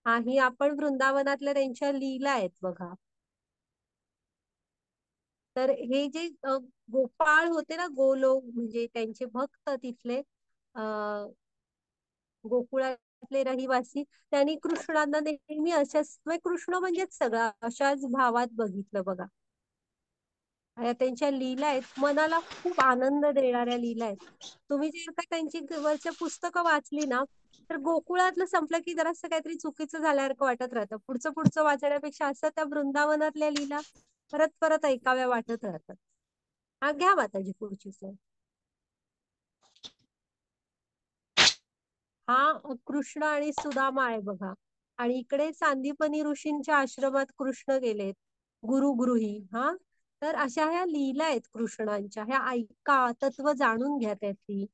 हा, ही आपण वृंदावनातल्या त्यांच्या लीला आहेत बघा. तर हे जे गोपाळ होते ना, गोलोक म्हणजे त्यांचे भक्त तिथले, गोकुळातले रहिवासी, त्यांनी कृष्णांना नेहमी अशाच, म्हणजे कृष्ण म्हणजेच सगळा अशाच भावात बघितलं बघा. त्यांच्या लीला आहेत, मनाला खूप आनंद देणाऱ्या लीला आहेत. तुम्ही जर का त्यांची वरच्या पुस्तकं वाचली ना, तर गोकुळातलं संपलं की जरासं काहीतरी चुकीचं झाल्यासारखं वाटत राहतं. पुढचं पुढचं वाचण्यापेक्षा असं त्या वृंदावनातल्या लीला परत परत ऐकाव्या वाटत राहतात. हा, घ्या माताजी पुढची स्लाईड. हा, कृष्ण आणि सुदामा आहे बघा. आणि इकडे सांदीपनी ऋषींच्या आश्रमात कृष्ण गेलेत, गुरुगृही. हा, तर अशा ह्या लीला आहेत कृष्णांच्या, ह्या ऐका, तत्व जाणून घ्या त्यातली.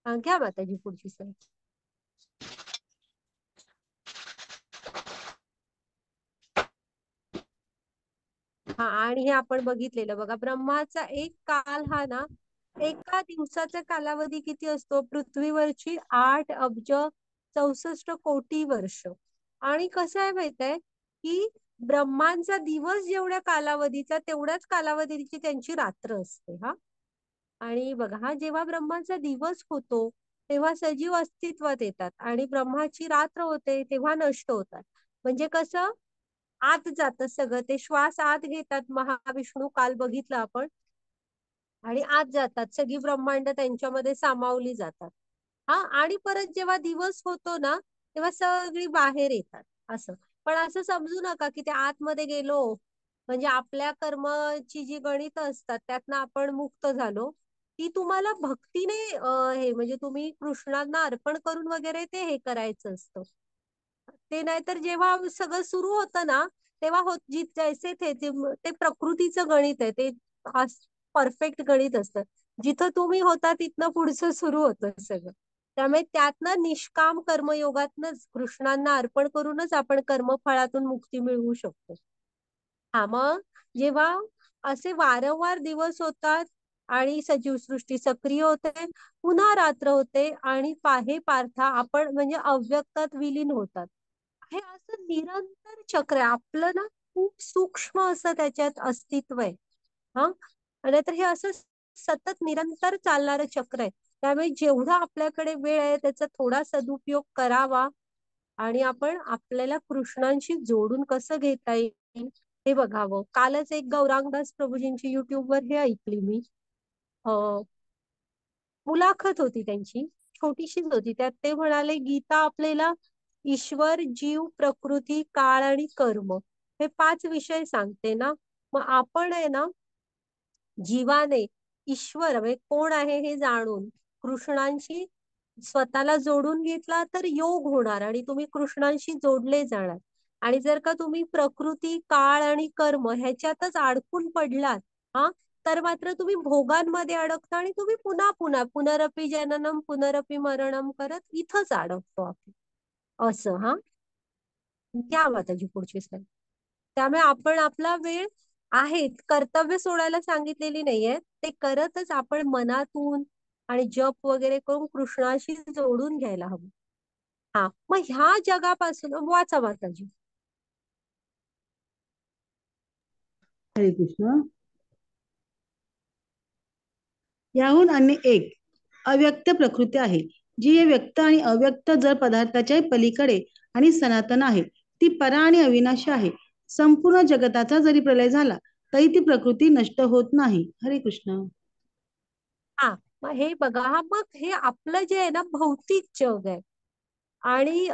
घ्या माताजी पुढची सर. हा, आणि हे आपण बघितलेलं बघा, ब्रह्माचा एक काल हा ना, एका दिवसाचा कालावधी किती असतो? पृथ्वीवरची 8 अब्ज 64 कोटी वर्ष. आणि कसं आहे माहित आहे की ब्रह्मांचा दिवस जेवढ्या कालावधीचा, तेवढ्याच कालावधीची त्यांची रात्र असते. हा, आणि बघा, हा जेव्हा ब्रह्माचा दिवस होतो तेव्हा सजीव अस्तित्वात येतात, आणि ब्रह्माची रात्र होते तेव्हा नष्ट होतात. म्हणजे कसं, आत जातं सगळं, ते श्वास आत घेतात महाविष्णू, काल बघितलं आपण, आणि आत जातात, सगळी ब्रह्मांड त्यांच्यामध्ये सामावली जातात. हा, आणि परत जेव्हा दिवस होतो ना, तेव्हा सगळी बाहेर येतात. असं. पण असं समजू नका की ते आतमध्ये गेलो म्हणजे आपल्या कर्माची जी गणित असतात त्यातनं आपण मुक्त झालो. ती तुम्हाला भक्तीने हे म्हणजे तुम्ही कृष्णांना अर्पण करून वगैरे ते हे करायचं असतं. ते नाहीतर जेव्हा सगळं सुरू होतं ना, तेव्हा होत जी जैसे ते प्रकृतीचं गणित आहे ते, परफेक्ट गणित असतं. जिथं तुम्ही होता तिथनं पुढचं सुरू होतं सगळं. त्यामुळे त्यातनं निष्काम कर्मयोगातनच कृष्णांना अर्पण करूनच आपण कर्मफळातून मुक्ती मिळवू शकतो. हा, मग जेव्हा असे वारंवार दिवस होतात आणि सजीव सृष्टी सक्रिय होते, पुन्हा रात्र होते, आणि हे पार्था आपण म्हणजे अव्यक्तात विलीन होतात. हे असं निरंतर चक्र आहे आपलं ना, खूप सूक्ष्म असं त्याच्यात अस्तित्व आहे. हा, आणि तर हे असं सतत निरंतर चालणारं चक्र आहे. त्यामुळे जेवढा आपल्याकडे वेळ आहे त्याचा थोडा सदुपयोग करावा, आणि आपण आपल्याला कृष्णांशी जोडून कसं घेता येईल हे बघावं. कालच एक गौरांगदास प्रभूजींची युट्यूबवर हे ऐकली मी, मुलाखत होती त्यांची, छोटीशीच होती. त्यात ते म्हणाले, गीता आपल्याला ईश्वर, जीव, प्रकृती, काळ आणि कर्म हे 5 विषय सांगते ना. मग आपण आहे ना, जीवाने ईश्वर म्हणजे कोण आहे हे जाणून कृष्णांशी स्वतःला जोडून घेतला तर योग होणार, आणि तुम्ही कृष्णांशी जोडले जाणार. आणि जर का तुम्ही प्रकृती, काळ आणि कर्म ह्याच्यातच अडकून पडलात, हा, तर मात्र तुम्ही भोगांमध्ये अडकता, आणि तुम्ही पुन्हा पुन्हा पुनरपी जननम पुनरपी मरणम करत इथंच अडकतो आपण. असं. हा, घ्या माताजी पुढची स्लाईड. त्यामुळे आपण आपला वेळ आहे, कर्तव्य सोडायला सांगितलेली नाहीये, ते करतच आपण मनातून आणि जप वगैरे करून कृष्णाशी जोडून घ्यायला हवं. हा, मग ह्या जगापासून वाचा माताजी. हरे कृष्ण. याहून अन्य एक अव्यक्त प्रकृती आहे, जी व्यक्त आणि अव्यक्त जर पदार्थाच्या पलीकडे आणि सनातन आहे. ती परा आणि अविनाशी आहे. संपूर्ण जगताचा जरी प्रलय झाला तरी ती प्रकृती नष्ट होत नाही. हरे कृष्ण. हा, मग हे बघा, हा, मग हे आपलं जे आहे ना भौतिक जग आहे, आणि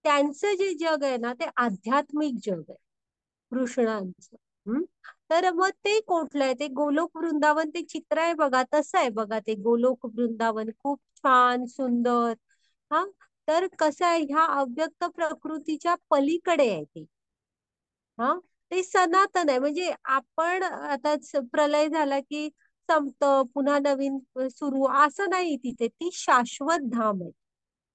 त्यांचं जे जग आहे ना ते आध्यात्मिक जग आहे कृष्णांचं. हम्म, तर मग ते कुठलं आहे? ते गोलोक वृंदावन, ते चित्र आहे बघा, तसं आहे बघा ते गोलोक वृंदावन, खूप छान सुंदर. हा, तर कसं आहे, ह्या अव्यक्त प्रकृतीच्या पलीकडे आहे ते. हा, ते सनातन आहे. म्हणजे आपण आता प्रलय झाला की संपत, पुन्हा नवीन सुरू, असं नाही. तिथे ती शाश्वत धाम आहे.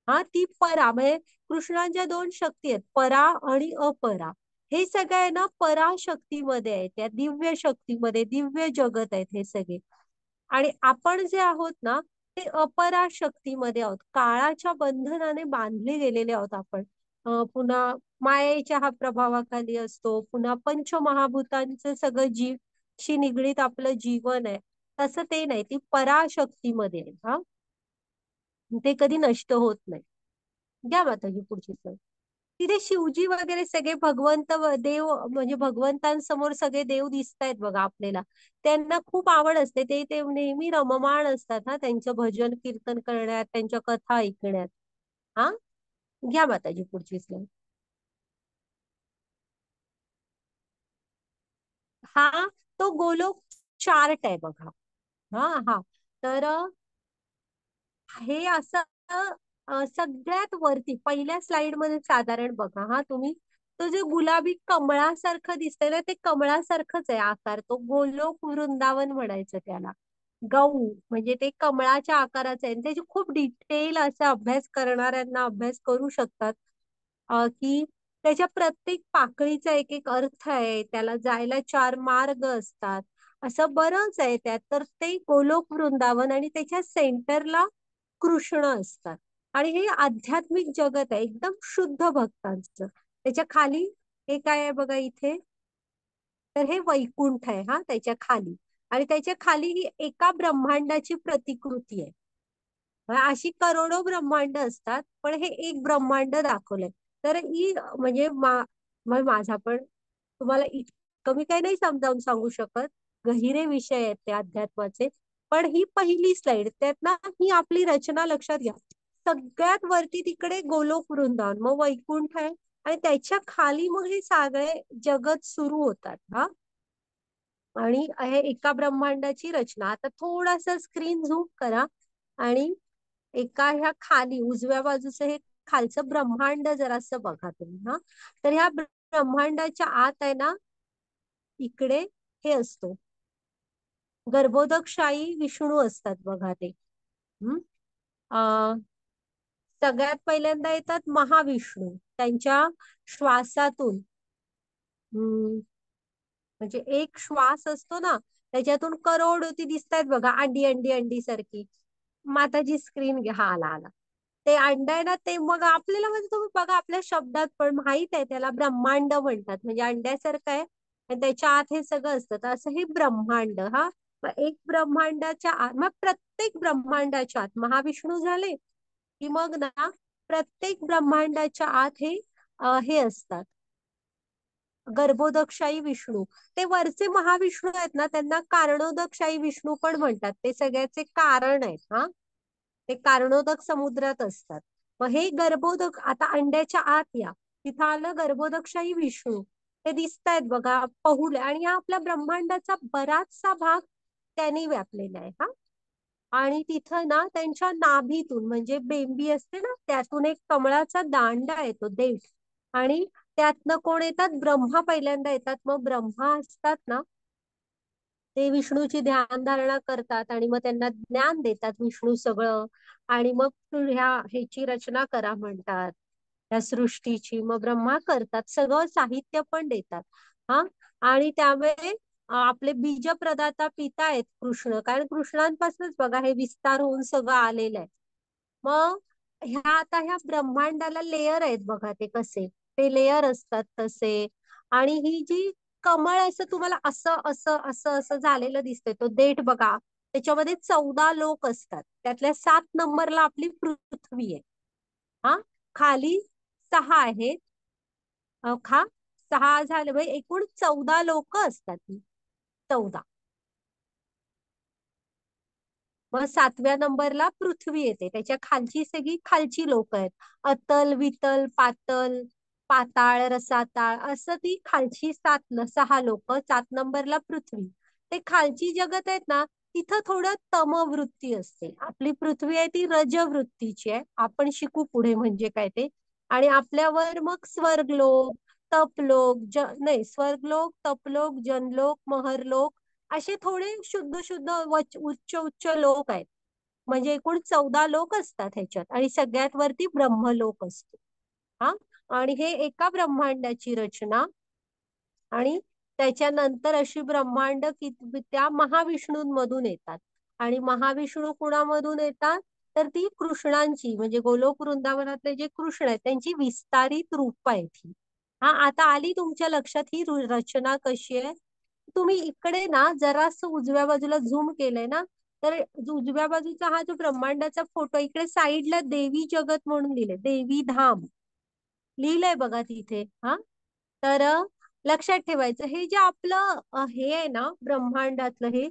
हा, ती परा म्हणजे कृष्णांच्या 2 शक्ती आहेत, परा आणि अपरा. हे सगळं आहे ना पराशक्तीमध्ये आहे, त्या दिव्य शक्तीमध्ये, दिव्य जगत आहेत हे सगळे. आणि आपण जे आहोत ना ते अपराशक्तीमध्ये आहोत, काळाच्या बंधनाने बांधले गेलेले आहोत आपण. पुन्हा मायेच्या हा प्रभावाखाली असतो, पुन्हा पंचमहाभूतांचं सगळं जीवशी निगडीत आपलं जीवन आहे. तसं ते नाही, ती पराशक्तीमध्ये आहे. हा, ते कधी नष्ट होत नाही. घ्या माताजी पुढची सर. तिथे शिवजी वगैरे सगळे भगवंत देव म्हणजे भगवंतांसमोर सगळे देव दिसत आहेत बघा आपल्याला. त्यांना खूप आवड असते, ते ते नेहमी रममाण असतात हा, त्यांचं भजन कीर्तन करण्यात, त्यांच्या कथा ऐकण्यात. हा, घ्या माताजी पुढची स्लाईड. हा, तो गोलोक चार्ट आहे बघा. हा हा, तर हे असं सगळ्यात वरती पहिल्या स्लाइड मध्ये साधारण बघा हा तुम्ही, तो जे गुलाबी कमळासारखं दिसतंय ना, ते कमळासारखंच आहे आकार, तो गोलोक वृंदावन म्हणायचं त्याला. गहू म्हणजे ते कमळाच्या आकाराचे आहे आणि त्याची खूप डिटेल असा अभ्यास करणाऱ्यांना अभ्यास करू शकतात, की त्याच्या प्रत्येक पाकळीचा एक एक अर्थ आहे, त्याला जायला चार मार्ग असतात, असं बरंच आहे त्यात. तर ते गोलोक वृंदावन आणि त्याच्या सेंटरला कृष्ण असतात. आणि हे आध्यात्मिक जगत आहे एकदम शुद्ध भक्तांचं. त्याच्या खाली हे काय आहे बघा इथे, तर हे वैकुंठ आहे हा त्याच्या खाली. आणि त्याच्या खाली ही एका ब्रह्मांडाची प्रतिकृती आहे. अशी करोडो ब्रह्मांड असतात, पण हे एक ब्रह्मांड दाखवलंय. तर ही म्हणजे माझा पण तुम्हाला इतकं मी काही नाही समजावून सांगू शकत, गहिरे विषय आहेत ते अध्यात्माचे. पण ही पहिली स्लाइड त्यात ना, ही आपली रचना लक्षात घ्या. सगळ्यात वरती तिकडे गोलोक वृंदावन, मग वैकुंठ आहे, आणि त्याच्या खाली मग हे सगळे जगत सुरू होतात हा. आणि हे एका ब्रह्मांडाची रचना. आता थोडासा स्क्रीन झूम करा आणि एका ह्या खाली उजव्या बाजूचं हे खालचं ब्रह्मांड जरासं बघा तुम्ही हा. तर ह्या ब्रह्मांडाच्या आत आहे ना, इकडे हे असतो गर्भोदकशाही विष्णू असतात बघा ते. हम्म अं, सगळ्यात पहिल्यांदा येतात महाविष्णू, त्यांच्या श्वासातून म्हणजे एक श्वास असतो ना, त्याच्यातून करोडो ती दिसतायत बघा, अंडी अंडी अंडी सारखी. माताजी स्क्रीन घ्या, हा आला आला. ते अंड आहे ना, ते मग आपल्याला म्हणजे तुम्ही बघा आपल्या शब्दात पण माहित आहे, त्याला ब्रह्मांड म्हणतात, म्हणजे अंड्यासारखं आहे आणि त्याच्या आत हे सगळं असतं. तर असं हे ब्रह्मांड हा. मग एक ब्रह्मांडाच्या आत, मग प्रत्येक ब्रह्मांडाच्या आत महाविष्णू झाले की मग ना, प्रत्येक ब्रह्मांडाच्या आत हे असतात गर्भोदकशाही विष्णू. ते वरचे महाविष्णू आहेत ना, त्यांना कारणोदकशाही विष्णू पण म्हणतात, ते सगळ्याचे कारण आहेत हा. ते कारणोदक समुद्रात असतात. मग हे गर्भोदक, आता अंड्याच्या आत या, तिथं आलं गर्भोदकशाही विष्णू. ते दिसतायत बघा पहुले, आणि हा आपल्या ब्रह्मांडाचा बराचसा भाग त्यांनी व्यापलेला आहे हा. आणि तिथं ना त्यांच्या नाभीतून म्हणजे बेंबी असते ना, त्यातून एक कमळाचा दांडा येतो, देठ. आणि त्यातनं कोण येतात, ब्रह्मा पहिल्यांदा येतात. मग ब्रह्मा असतात ना, ते विष्णूची ध्यान धारणा करतात आणि मग त्यांना ज्ञान देतात विष्णू सगळं. आणि मग ह्याची रचना करा म्हणतात, या सृष्टीची. मग ब्रह्मा करतात, सगळं साहित्य पण देतात हा. आणि त्यामुळे आपले बीज प्रदाता पिता आहेत कृष्ण, कारण कृष्णांपासूनच बघा हे विस्तार होऊन सगळं आलेलं आहे. मग ह्या ब्रह्मांडाला लेयर आहेत बघा, ते कसे ते लेयर असतात तसे. आणि ही जी कमळ असं तुम्हाला असं असं असं असं झालेलं दिसतंय, तो देठ बघा, त्याच्यामध्ये 14 लोक असतात, त्यातल्या 7 नंबरला आपली पृथ्वी आहे हा. खाली 6 आहेत. खा 6 झाले म्हणजे एकूण 14 लोक असतात ही. 14. मग 7व्या नंबरला पृथ्वी येते, त्याच्या खालची सगळी खालची लोक आहेत. अतल वितल पातल पाताळ रसाताळ, असं ती खालची 6 लोक. 7 नंबरला पृथ्वी. ते खालची जगत आहेत ना, तिथं थोडं तमवृत्ती असते. आपली पृथ्वी आहे ती रजवृत्तीची आहे, आपण शिकू पुढे म्हणजे काय ते. आणि आपल्यावर मग स्वर्गलोक, तपलोक, नाही स्वर्गलोक, तपलोक, जनलोक, महरलोक, असे थोडे शुद्ध शुद्ध उच्च उच्च लोक आहेत. म्हणजे एकूण 14 लोक असतात ह्याच्यात, आणि सगळ्यात वरती ब्रह्मलोक असतो हा. आणि हे एका ब्रह्मांडाची रचना. आणि त्याच्यानंतर अशी ब्रह्मांड त्या महाविष्णूंमधून येतात. आणि महाविष्णू कुणामधून येतात, तर ती कृष्णांची, म्हणजे गोलोक वृंदावनातले जे कृष्ण आहेत त्यांची विस्तारित रूप आहेत ही हा. आता आली तुमच्या लक्षात ही रचना कशी आहे. तुम्ही इकडे ना जरासं उजव्या बाजूला झूम केलंय ना, तर उजव्या बाजूचा हा जो ब्रह्मांडाचा फोटो, इकडे साईडला देवी जगत म्हणून लिहिले, देवी धाम लिहिलंय बघा तिथे हा. तर लक्षात ठेवायचं, हे जे आपलं हे आहे ना ब्रह्मांडातलं हे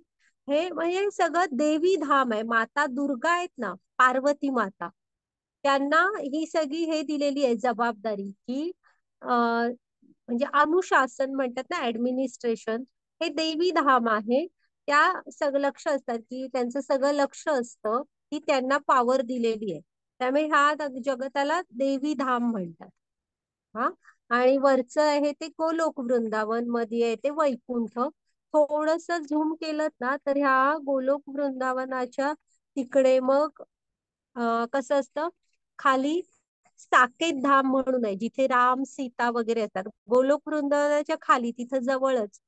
हे म्हणजे सगळं देवी धाम आहे. माता दुर्गा आहेत ना, पार्वती माता, त्यांना ही सगळी हे दिलेली आहे जबाबदारी, की म्हणजे अनुशासन म्हणतात ना, ऍडमिनिस्ट्रेशन, हे देवी धाम आहे. त्या सगळं लक्ष असतात, की त्यांचं सगळं लक्ष असतं, की त्यांना पॉवर दिलेली आहे. त्यामुळे ह्या जगताला देवी धाम म्हणतात. हा. आणि वरचं आहे ते गोलोक वृंदावन, मध्ये आहे ते वैकुंठ. थोडस झूम केलं ना तर ह्या गोलोक वृंदावनाच्या तिकडे मग कसं असतं, खाली साकेत धाम म्हणून आहे, जिथे राम सीता वगैरे असतात. गोलोक वृंदावनाच्या खाली तिथं जवळच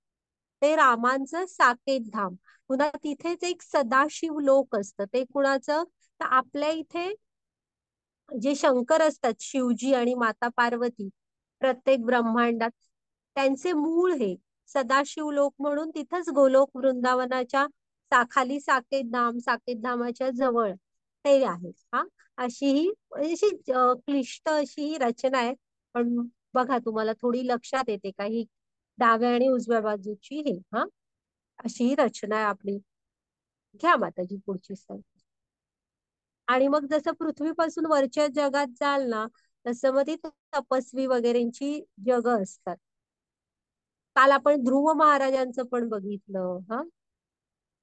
ते रामांचं साकेत धाम. पुन्हा तिथेच एक सदाशिव लोक असतं. ते कुणाचं, तर आपल्या इथे जे शंकर असतात, शिवजी आणि माता पार्वती, प्रत्येक ब्रह्मांडात त्यांचे मूळ हे सदाशिव लोक म्हणून तिथंच गोलोक वृंदावनाच्या खाली साकेत धामाच्या जवळ ते आहे. हा. अशी ही अशी क्लिष्ट अशी ही रचना आहे. पण बघा, तुम्हाला थोडी लक्षात येते का ही डाव्या आणि उजव्या बाजूची हे. हा. अशी ही रचना आहे आपली. घ्या माताजी पुढची स्लाईड. आणि मग जसं पृथ्वीपासून वरच्या जगात जाल ना, तसं मग ती तपस्वी वगैरेंची जग असतात. काल आपण ध्रुव महाराजांचं पण बघितलं. हा.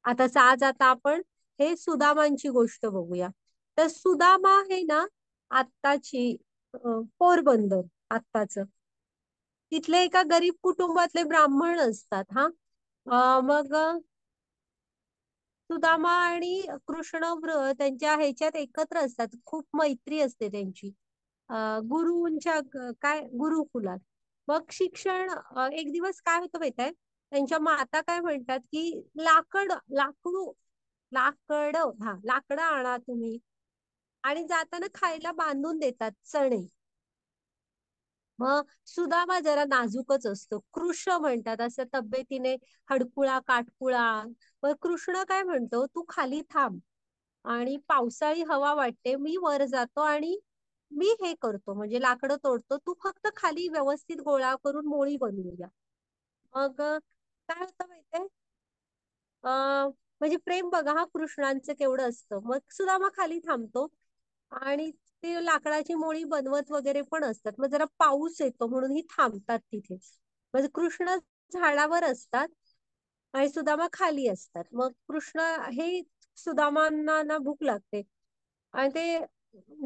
आता आपण हे सुदामांची गोष्ट बघूया. तर सुदामा हे ना आत्ताची पोरबंदर आत्ताच तिथले एका गरीब कुटुंबातले ब्राह्मण असतात. हा. मग सुदामा आणि कृष्ण त्यांच्या ह्याच्यात एकत्र असतात. खूप मैत्री असते त्यांची. गुरुंच्या काय गुरुकुलात. मग शिक्षण एक दिवस काय होतं माहित आहे, त्यांच्या माता काय म्हणतात की लाकडं आणा तुम्ही. आणि जाताना खायला बांधून देतात चणे. मग सुदामा जरा नाजूकच असतो, कृष्ण म्हणतात असं तब्येतीने हडकुळा काटकुळा. मग कृष्ण काय म्हणतो, तू खाली थांब आणि पावसाळी हवा वाटते, मी वर जातो आणि मी हे करतो म्हणजे लाकडं तोडतो, तू फक्त खाली व्यवस्थित गोळा करून मोळी बनवूया. मग काय होतं माहितीये, म्हणजे प्रेम बघा हा कृष्णांचं केवढं असतं. मग सुदामा खाली थांबतो आणि ते लाकडाची मोळी बनवत वगैरे पण असतात. मग जरा पाऊस येतो म्हणून ही थांबतात तिथे. म्हणजे कृष्ण झाडावर असतात आणि सुदामा खाली असतात. मग कृष्ण हे सुदामांना ना भूक लागते आणि ते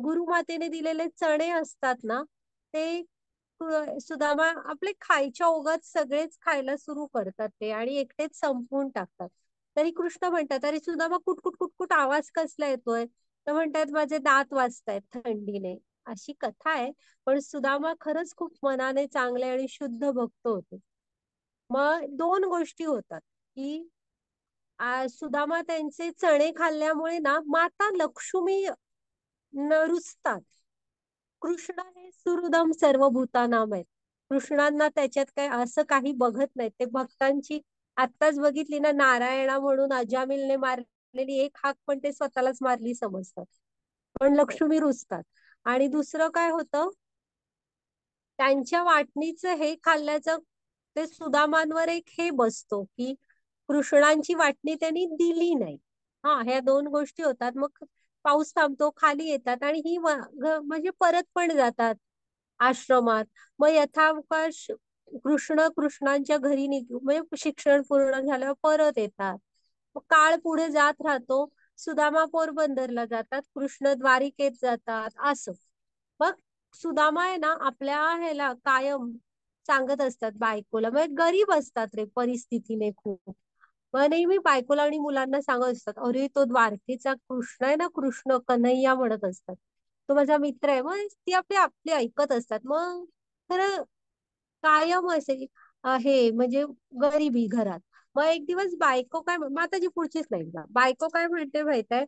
गुरुमातेने दिलेले चणे असतात ना, ते सुदामा आपले खायच्या ओघात सगळेच खायला सुरू करतात ते आणि एकटेच संपवून टाकतात. तरी कृष्ण म्हणतात, अरे सुदामा कुटकुट कुटकुट आवाज कसला येतोय. तर म्हणतात, माझे दात वाजतायत थंडीने. अशी कथा आहे. पण सुदामा खरंच खूप मनाने चांगले आणि शुद्ध भक्त होते. मग दोन गोष्टी होतात की सुदामा त्यांचे चणे खाल्ल्यामुळे ना माता लक्ष्मी रुसतात. कृष्ण हे सुहृदम सर्वभूतानाम आहेत. कृष्णांना त्याच्यात काय असं काही बघत नाही. ते भक्तांची आत्ताच बघितली ना, नारायणा म्हणून अजामिलने मारलेली एक हाक पण ते स्वतःलाच मारली समजतात. पण लक्ष्मी रुसतात. आणि दुसरं काय होतं, त्यांच्या वाटणीचं हे खाल्ल्याचं ते सुदामांवर एक हे बसतो की कृष्णांची वाटणी त्यांनी दिली नाही. हा, ह्या दोन गोष्टी होतात. मग पाऊस थांबतो, खाली येतात आणि ही म्हणजे परत पण जातात आश्रमात. मग यथावकाश कृष्णांच्या घरी म्हणजे शिक्षण पूर्ण झाल्यावर परत येतात. मग काळ पुढे जात राहतो. सुदामा पोरबंदरला जातात, कृष्ण द्वारिकेत जातात असं. मग सुदामा आहे ना आपल्या ह्याला कायम सांगत असतात बायकोला, म्हणजे गरीब असतात रे परिस्थितीने खूप. मग नेहमी बायकोला आणि मुलांना सांगत असतात, अरे तो द्वारकेचा कृष्ण आहे ना, कृष्ण कन्हैया म्हणत असतात, तो माझा मित्र आहे. मग ती आपली आपली ऐकत असतात. मग खरं कायम असे आहे म्हणजे गरिबी घरात. मग एक दिवस बायको काय माताजी पुढचीच नाही का, बायको काय म्हणते माहित आहे,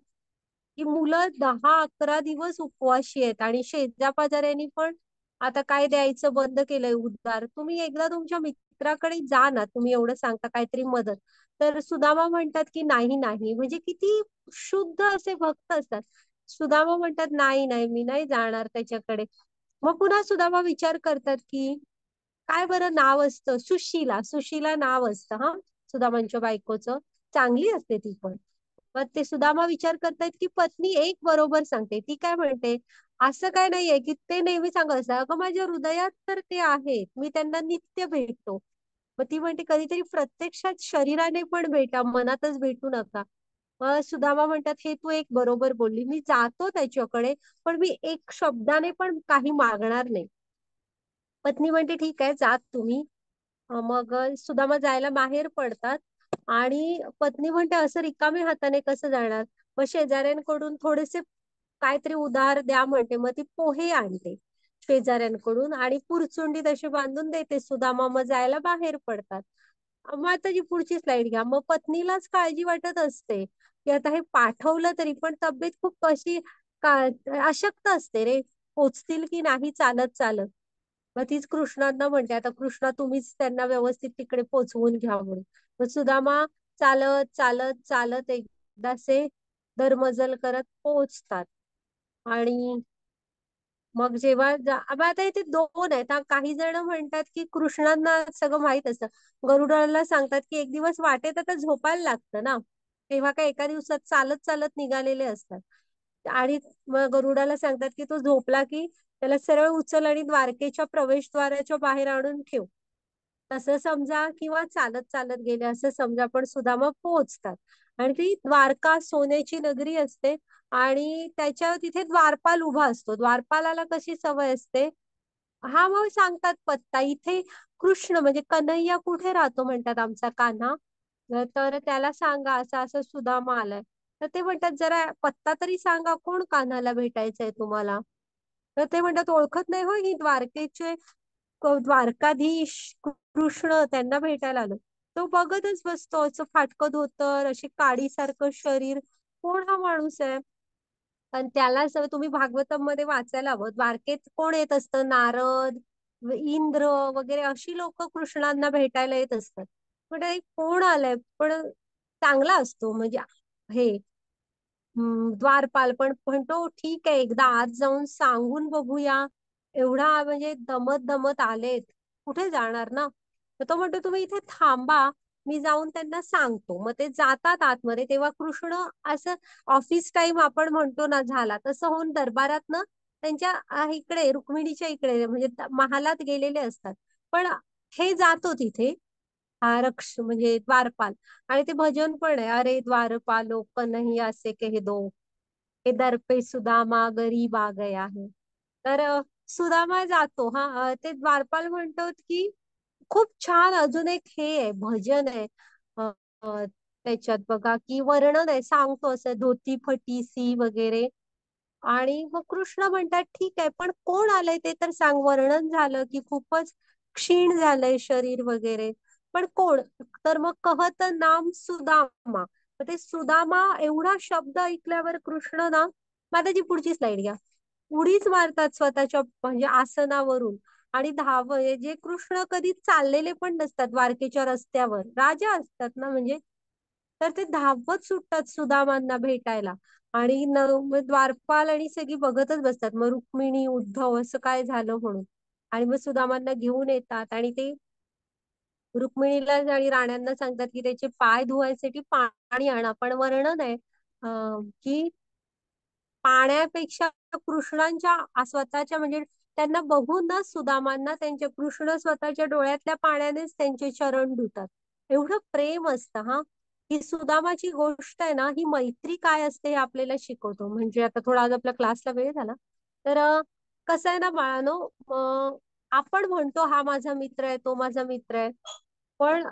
की मुलं 10-11 दिवस उपवाशी आहेत आणि शेजापाजाऱ्यांनी पण आता काय द्यायचं बंद केलंय उद्धार. तुम्ही एकदा तुमच्या मित्राकडे जा ना, तुम्ही एवढं सांगता काहीतरी मदत. तर सुदामा म्हणतात की नाही नाही, म्हणजे किती शुद्ध असे भक्त असतात. सुदामा म्हणतात नाही नाही, मी नाही जाणार त्याच्याकडे. मग पुन्हा सुदामा विचार करतात की काय बरं नाव असतं, सुशीला, सुशीला नाव असतं हा सुदामांच्या बायकोचं. चांगली असते ती पण. मग ते सुदामा विचार करतायत की पत्नी एक बरोबर सांगते. ती काय म्हणते, असं काय नाहीये की ते नेहमी सांगत असतात, अगं माझ्या हृदयात तर ते आहेत, मी त्यांना नित्य भेटतो. मग ती म्हणते कधीतरी प्रत्यक्षात शरीराने पण भेटा, मनातच भेटू नका. सुदामा म्हणतात, हे तू एक बरोबर बोलली, मी जातो त्याच्याकडे, पण मी एक शब्दाने पण काही मागणार नाही. पत्नी म्हणते ठीक आहे, जात तुम्ही. मग सुदामा जायला बाहेर पडतात. आणि पत्नी म्हणते असं रिकामे हाताने कसं जाणार. मग शेजाऱ्यांकडून थोडेसे काहीतरी उधार द्या म्हणते, मग ती पोहे आणते शेजाऱ्यांकडून आणि पुरचुंडी तशी बांधून देते. सुदामा मग जायला बाहेर पडतात. मग आता जी पुढची स्लाइड घ्या. मग पत्नीलाच काळजी वाटत असते की आता हे पाठवलं तरी पण तब्येत खूप अशी का अशक्त असते रे, पोचतील की नाही चालत चालत. मग तीच कृष्णांना म्हणते, आता कृष्णा तुम्हीच त्यांना व्यवस्थित तिकडे पोचवून घ्या म्हणून. मग सुदामा चालत चालत चालत एकदाचे दरमजल करत पोहोचतात. आणि मग जेव्हा अब आता इथे दोन आहेत हा. काही जण म्हणतात की कृष्णांना सगळं माहित असतं. गरुडाला सांगतात की एक दिवस वाटेत आता झोपायला लागतं ना, तेव्हा काय एका दिवसात चालत चालत निघालेले असतात. आणि मग गरुडाला सांगतात की तो झोपला की त्याला सरळ उचल आणि द्वारकेच्या प्रवेशद्वाराच्या बाहेर आणून ठेव. तसं समजा किंवा चालत चालत गेले असं समजा, पण सुदामा पोहोचतात. आणि ती द्वारका सोन्याची नगरी असते. आणि त्याच्या तिथे द्वारपाल उभा असतो. द्वारपालाला कशी सवय असते, हा मग सांगतात पत्ता इथे. कृष्ण म्हणजे कन्हैया कुठे राहतो म्हणतात आमचा कान्हा. तर त्याला सांगा असं असं सुदामा आलाय. तर ते म्हणतात जरा पत्ता तरी सांगा, कोण कान्हाला भेटायचंय तुम्हाला. तर ते म्हणतात ओळखत नाही हो, ही द्वारकेचे द्वारकाधीश कृष्ण, त्यांना भेटायला आलो. तो बघतच बसतो, असं फाटकं धोतर, अशी काडीसारखं शरीर. कोण हा माणूस आहे. पण त्याला तुम्ही भागवतम मध्ये वाचायला हवं, द्वारकेत कोण येत असतं, नारद, इंद्र वगैरे अशी लोक कृष्णांना भेटायला येत असतात. पण हे कोण आलंय, पण चांगला असतो म्हणजे हे द्वारपाल. पण म्हणतो ठीक आहे, एकदा आज जाऊन सांगून बघूया. एवढा म्हणजे दमत दमत आलेत, कुठे जाणार ना. तर तो म्हणतो तुम्ही इथे थांबा, मी जाऊन त्यांना सांगतो. मग ते जातात आतमध्ये. तेव्हा कृष्ण असं ऑफिस टाइम आपण म्हणतो ना झाला, तसं होऊन दरबारात ना त्यांच्या इकडे रुक्मिणीच्या इकडे म्हणजे महालात गेलेले असतात. पण हे जातो तिथे, हा रक्ष म्हणजे द्वारपाल. आणि ते भजन पण आहे, अरे द्वारपालो कन्हैया से कह दो, हे दर पे सुदामा गरीब आ गया है. तर सुदामा जातो हा. ते द्वारपाल म्हणतात की खूप छान अजून एक हे आहे, भजन आहे. अ, अ, त्याच्यात बघा की वर्णन आहे, सांगतो असं धोती फटीसी वगैरे. आणि मग कृष्ण म्हणतात ठीक आहे, पण कोण आलंय ते तर सांग. वर्णन झालं की खूपच क्षीण झालंय शरीर वगैरे, पण कोण. तर मग कहत नाम सुदामा. तर ते सुदामा एवढा शब्द ऐकल्यावर कृष्ण ना, माताजी पुढची स्लाइड घ्या, उडीच मारतात स्वतःच्या म्हणजे आसनावरून. आणि जे कृष्ण कधी चाललेले पण नसतात द्वारकेच्या रस्त्यावर, राजा असतात ना म्हणजे. तर ते धावत सुटतात सुदामांना भेटायला. आणि मग द्वारपाल आणि सगळी बघतच बसतात, मग रुक्मिणी उद्धव असं काय झालं म्हणून. आणि मग सुदामांना घेऊन येतात आणि ते रुक्मिणीला आणि राण्यांना सांगतात की त्याचे पाय धुवायसाठी पाणी आणा. पण वर्णन आहे की पाण्यापेक्षा कृष्णांच्या स्वतःच्या म्हणजे त्यांना बघून ना सुदामांना त्यांच्या कृष्ण स्वतःच्या डोळ्यातल्या पाण्यानेच त्यांचे चरण धुतात. एवढं प्रेम असतं हा. ही सुदामाची गोष्ट आहे ना, ही मैत्री काय असते हे आपल्याला शिकवतो. म्हणजे आता थोडा आज आपल्या क्लासला वेळ झाला. तर कसं आहे ना बाळानो, आपण म्हणतो हा माझा मित्र आहे, तो माझा मित्र आहे. पण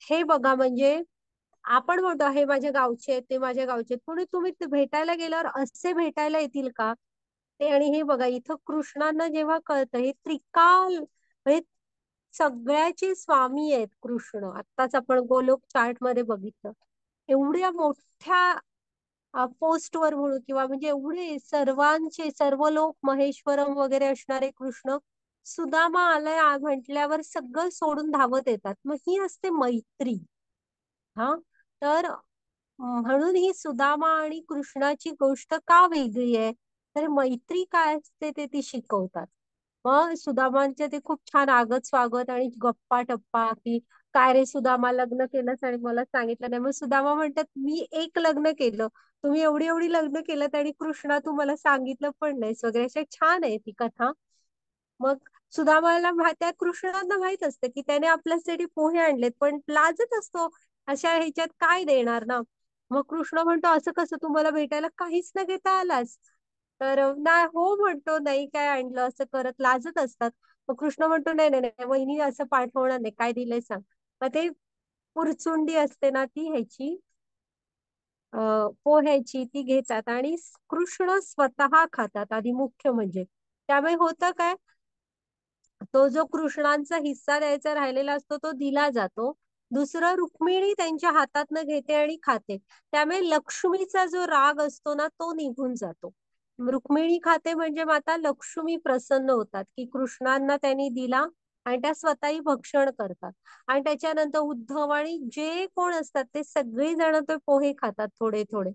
हे बघा म्हणजे आपण म्हणतो हे माझ्या गावचे आहेत, ते माझ्या गावचे आहेत, पण तुम्ही ते भेटायला गेल्यावर असे भेटायला येतील का ते. आणि हे बघा इथं कृष्णांना जेव्हा कळतं हे त्रिकाल म्हणजे सगळ्याचे स्वामी आहेत कृष्ण. आत्ताच आपण गोलोक चार्ट मध्ये बघितलं, एवढ्या मोठ्या पोस्टवर म्हणू किंवा म्हणजे एवढे सर्वांचे सर्व लोक महेश्वरम वगैरे असणारे कृष्ण, सुदामा आलाय म्हटल्यावर सगळं सोडून धावत येतात. मग ही असते मैत्री हा. तर म्हणून ही सुदामा आणि कृष्णाची गोष्ट का वेगळी आहे, तर मैत्री काय असते ते ती शिकवतात. मग सुदामांचे ते खूप छान आगत स्वागत आणि गप्पा टप्पा की काय रे सुदामा लग्न केलंस आणि मला सांगितलं नाही. मग सुदामा म्हणतात मी एक लग्न केलं, तुम्ही एवढी एवढी लग्न केलं आणि कृष्णा तू मला सांगितलं पण नाहीस वगैरे. अशा छान आहे ती कथा. मग सुदामाला त्या कृष्णांना माहित असतं की त्याने आपल्यासाठी पोहे आणलेत, पण लाजत असतो अशा ह्याच्यात काय देणार ना. मग कृष्ण म्हणतो असं कसं, तुम्हाला भेटायला काहीच न घेता आलास? तर नाही हो म्हणतो, नाही काय आणलं असं करत लाजत असतात. मग कृष्ण म्हणतो नाही नाही नाही वहिनी असं पाठवणार नाही, काय दिलंय सांग. मग ते पुरचुंडी असते ना ती ह्याची पोह्याची ती घेतात आणि कृष्ण स्वतः खातात आधी मुख्य म्हणजे. त्यामुळे होतं काय, तो जो कृष्णांचा हिस्सा द्यायचा राहिलेला असतो तो दिला जातो. दुसरं रुक्मिणी त्यांच्या हातातनं घेते आणि खाते. त्यामुळे लक्ष्मीचा जो राग असतो ना तो निघून जातो. रुक्मिणी खाते म्हणजे माता लक्ष्मी प्रसन्न होतात की कृष्णांना त्यांनी दिला आणि त्या स्वतःही भक्षण करतात. आणि त्याच्यानंतर उद्धव आणि जे कोण असतात ते सगळे जण ते पोहे खातात थोडे थोडे.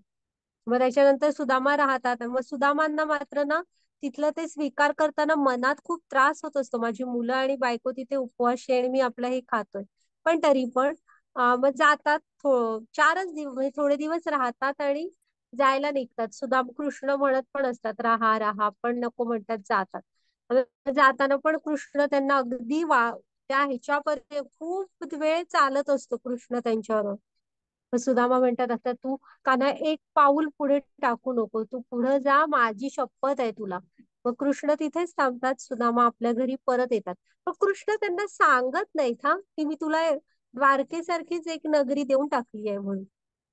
मग त्याच्यानंतर सुदामा राहतात. मग सुदामांना मात्र ना तिथलं ते स्वीकार करताना मनात खूप त्रास होत असतो, माझी मुलं आणि बायको तिथे उपवाशी आहे आणि मी आपलं हे खातोय. पण तरी पण मग जातात, 4च दिवस म्हणजे थोडे दिवस राहतात आणि जायला निघतात. सुदाम कृष्ण म्हणत पण असतात राहा राहा, पण नको म्हणतात जातात. जाताना पण कृष्ण त्यांना अगदी त्या ह्याच्यापर्यंत खूप वेळ चालत असतो कृष्ण त्यांच्यावर. मग सुदामा म्हणतात आता तू कान्हा एक पाऊल पुढे टाकू नको, तू पुढे जा, माझी शपथ आहे तुला. मग कृष्ण तिथेच थांबतात, सुदामा आपल्या घरी परत येतात. मग कृष्ण त्यांना सांगत नाहीत हा की मी तुला द्वारकेसारखीच एक नगरी देऊन टाकली आहे म्हणून.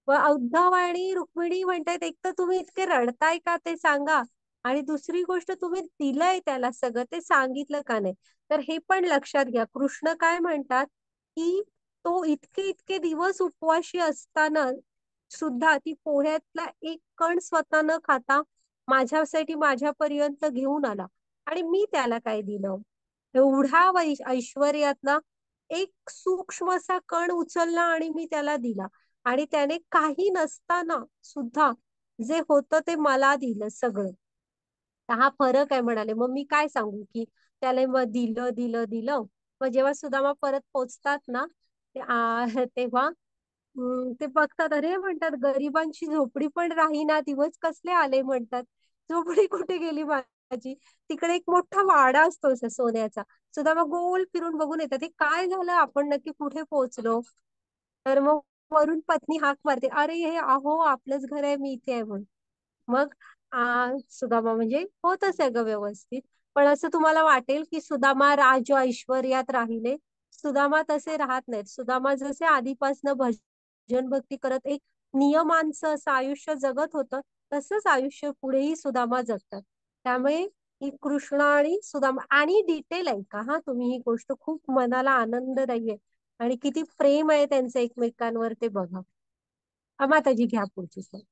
व उद्धव आणि रुक्मिणी म्हणतायत एक तर तुम्ही इतके रडताय का ते सांगा, आणि दुसरी गोष्ट तुम्ही दिलंय त्याला सगळं ते सांगितलं का नाही. तर हे पण लक्षात घ्या, कृष्ण काय म्हणतात की तो इतके इतके दिवस उपवाशी असताना सुद्धा ती पोह्यातला एक कण स्वतः न खाता माझ्यासाठी माझ्यापर्यंत घेऊन आला. आणि मी त्याला काय दिलं, एवढा ऐश्वर्यातला एक सूक्ष्मसा कण उचलला आणि मी त्याला दिला. आणि त्याने काही नसताना सुद्धा जे होतं ते मला दिलं सगळं. तर हा फरक आहे म्हणाले. मग मी काय सांगू की त्याला मग दिलं दिलं दिलं. मग जेव्हा सुदामा परत पोचतात ना तेव्हा ते बघतात, अरे म्हणतात गरिबांची झोपडी पण राहीना, दिवस कसले आले म्हणतात. झोपडी कुठे गेली माझी. तिकडे एक मोठा वाडा असतो असा सोन्याचा. सुदामा गोल फिरून बघून येतात, हे काय झालं, आपण नक्की कुठे पोहोचलो. तर मग वरून पत्नी हाक मारते, अरे हे अहो आपलंच घर आहे, मी इथे आहे म्हणून. मग सुदामा म्हणजे होतं सगळं व्यवस्थित. पण असं तुम्हाला वाटेल की सुदामा राज ऐश्वर्यात राहिले, सुदामा तसे राहत नाहीत. सुदामा जसे आधीपासून भजन भक्ती करत एक नियमांचं असं आयुष्य जगत होतं, तसंच आयुष्य पुढेही सुदामा जगतात. त्यामुळे ही कृष्ण आणि सुदामा आणि डिटेल ऐका हा तुम्ही, ही गोष्ट खूप मनाला आनंददायी आहे आणि किती प्रेम आहे त्यांचं एकमेकांवर ते बघा. माताजी घ्या पुढची slide.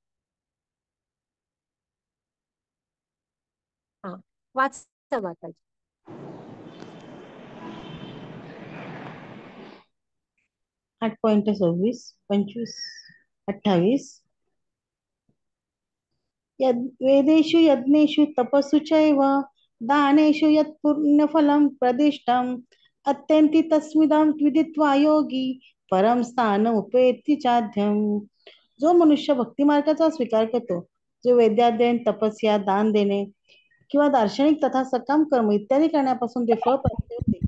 हा वाच माताजी. 8.26, 25, 28. वेदेषु यज्ञेषु तपस्सु चैव दानेषु यत् पुण्यफलं प्रदिष्टम् अत्यन्ति तस्मिदं विदित्वा योगी परम स्थान उपेति चाध्यम. जो मनुष्य भक्ती मार्गाचा स्वीकार करतो, जो वेदाध्ययन, तपस्या, दान देणे किंवा दार्शनिक तथा सकाम कर्म इत्यादी करण्यापासून जे फळ प्राप्त होते,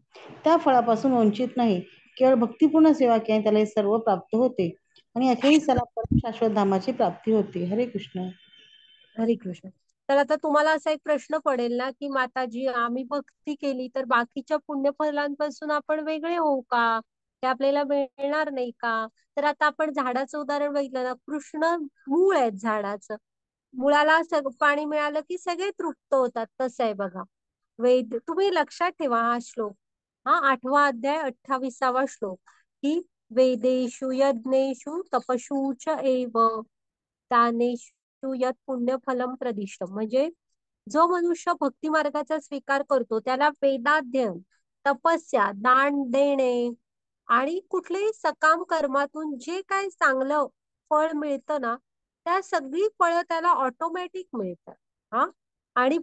त्या फळापासून वंचित नाही. केवळ भक्तिपूर्ण सेवा केल्याने त्याला हे सर्व प्राप्त होते आणि अखेरीस त्याला परम शाश्वत धामाची प्राप्ती होते. हरे कृष्ण. हरे कृष्ण. तर आता तुम्हाला असा एक प्रश्न पडेल ना की माताजी आम्ही भक्ती केली तर बाकीच्या पुण्यफलांपासून आपण वेगळे होऊ का, ते आपल्याला मिळणार नाही का? तर आता आपण झाडाचं उदाहरण बघितलं ना, कृष्ण मूळ आहेत झाडाचं. मुळाला पाणी मिळालं की सगळे तृप्त होतात, तसं आहे बघा. तुम्ही लक्षात ठेवा हा श्लोक. हा 8वा अध्याय 28वा श्लोक की वेदेषु यज्ञेषु तपशू च एव दानेषु यत् पुण्यफलम प्रदिष्टम. म्हणजे जो मनुष्य भक्ती मार्गाचा स्वीकार करतो त्याला वेदाध्ययन, तपस्या, दान देणे आणि कुठलेही सकाम कर्मातून जे काही चांगलं फळ मिळतं ना, त्या सगळी फळं त्याला ऑटोमॅटिक मिळतात. हा आणि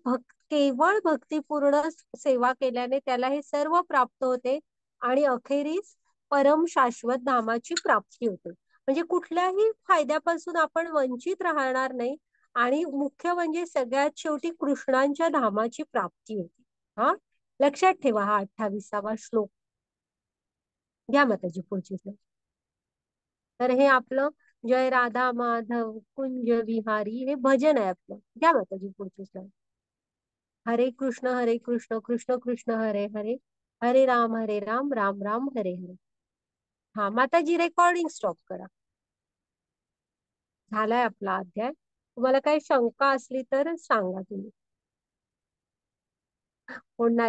केवळ भक्तिपूर्ण सेवा केल्याने त्याला हे सर्व प्राप्त होते आणि अखेरीस परम शाश्वत धामाची प्राप्ती होते. म्हणजे कुठल्याही फायद्यापासून आपण वंचित राहणार नाही आणि मुख्य म्हणजे सगळ्यात शेवटी कृष्णांच्या धामाची प्राप्ती होती. हा लक्षात ठेवा हा 28वा श्लोक. घ्या माताजी पुढची slide. तर हे आपलं जय राधा माधव कुंज विहारी, हे भजन आहे आपलं. घ्या माताजी पुढची स्लाईड. हरे कृष्ण कृष्ण कृष्ण हरे हरे, हरे राम राम राम हरे हरे. हा माताजी, रेकॉर्डिंग स्टॉप करा. झालाय आपला अध्याय. तुम्हाला काही शंका असली तर सांगा तुम्ही. पुन्हा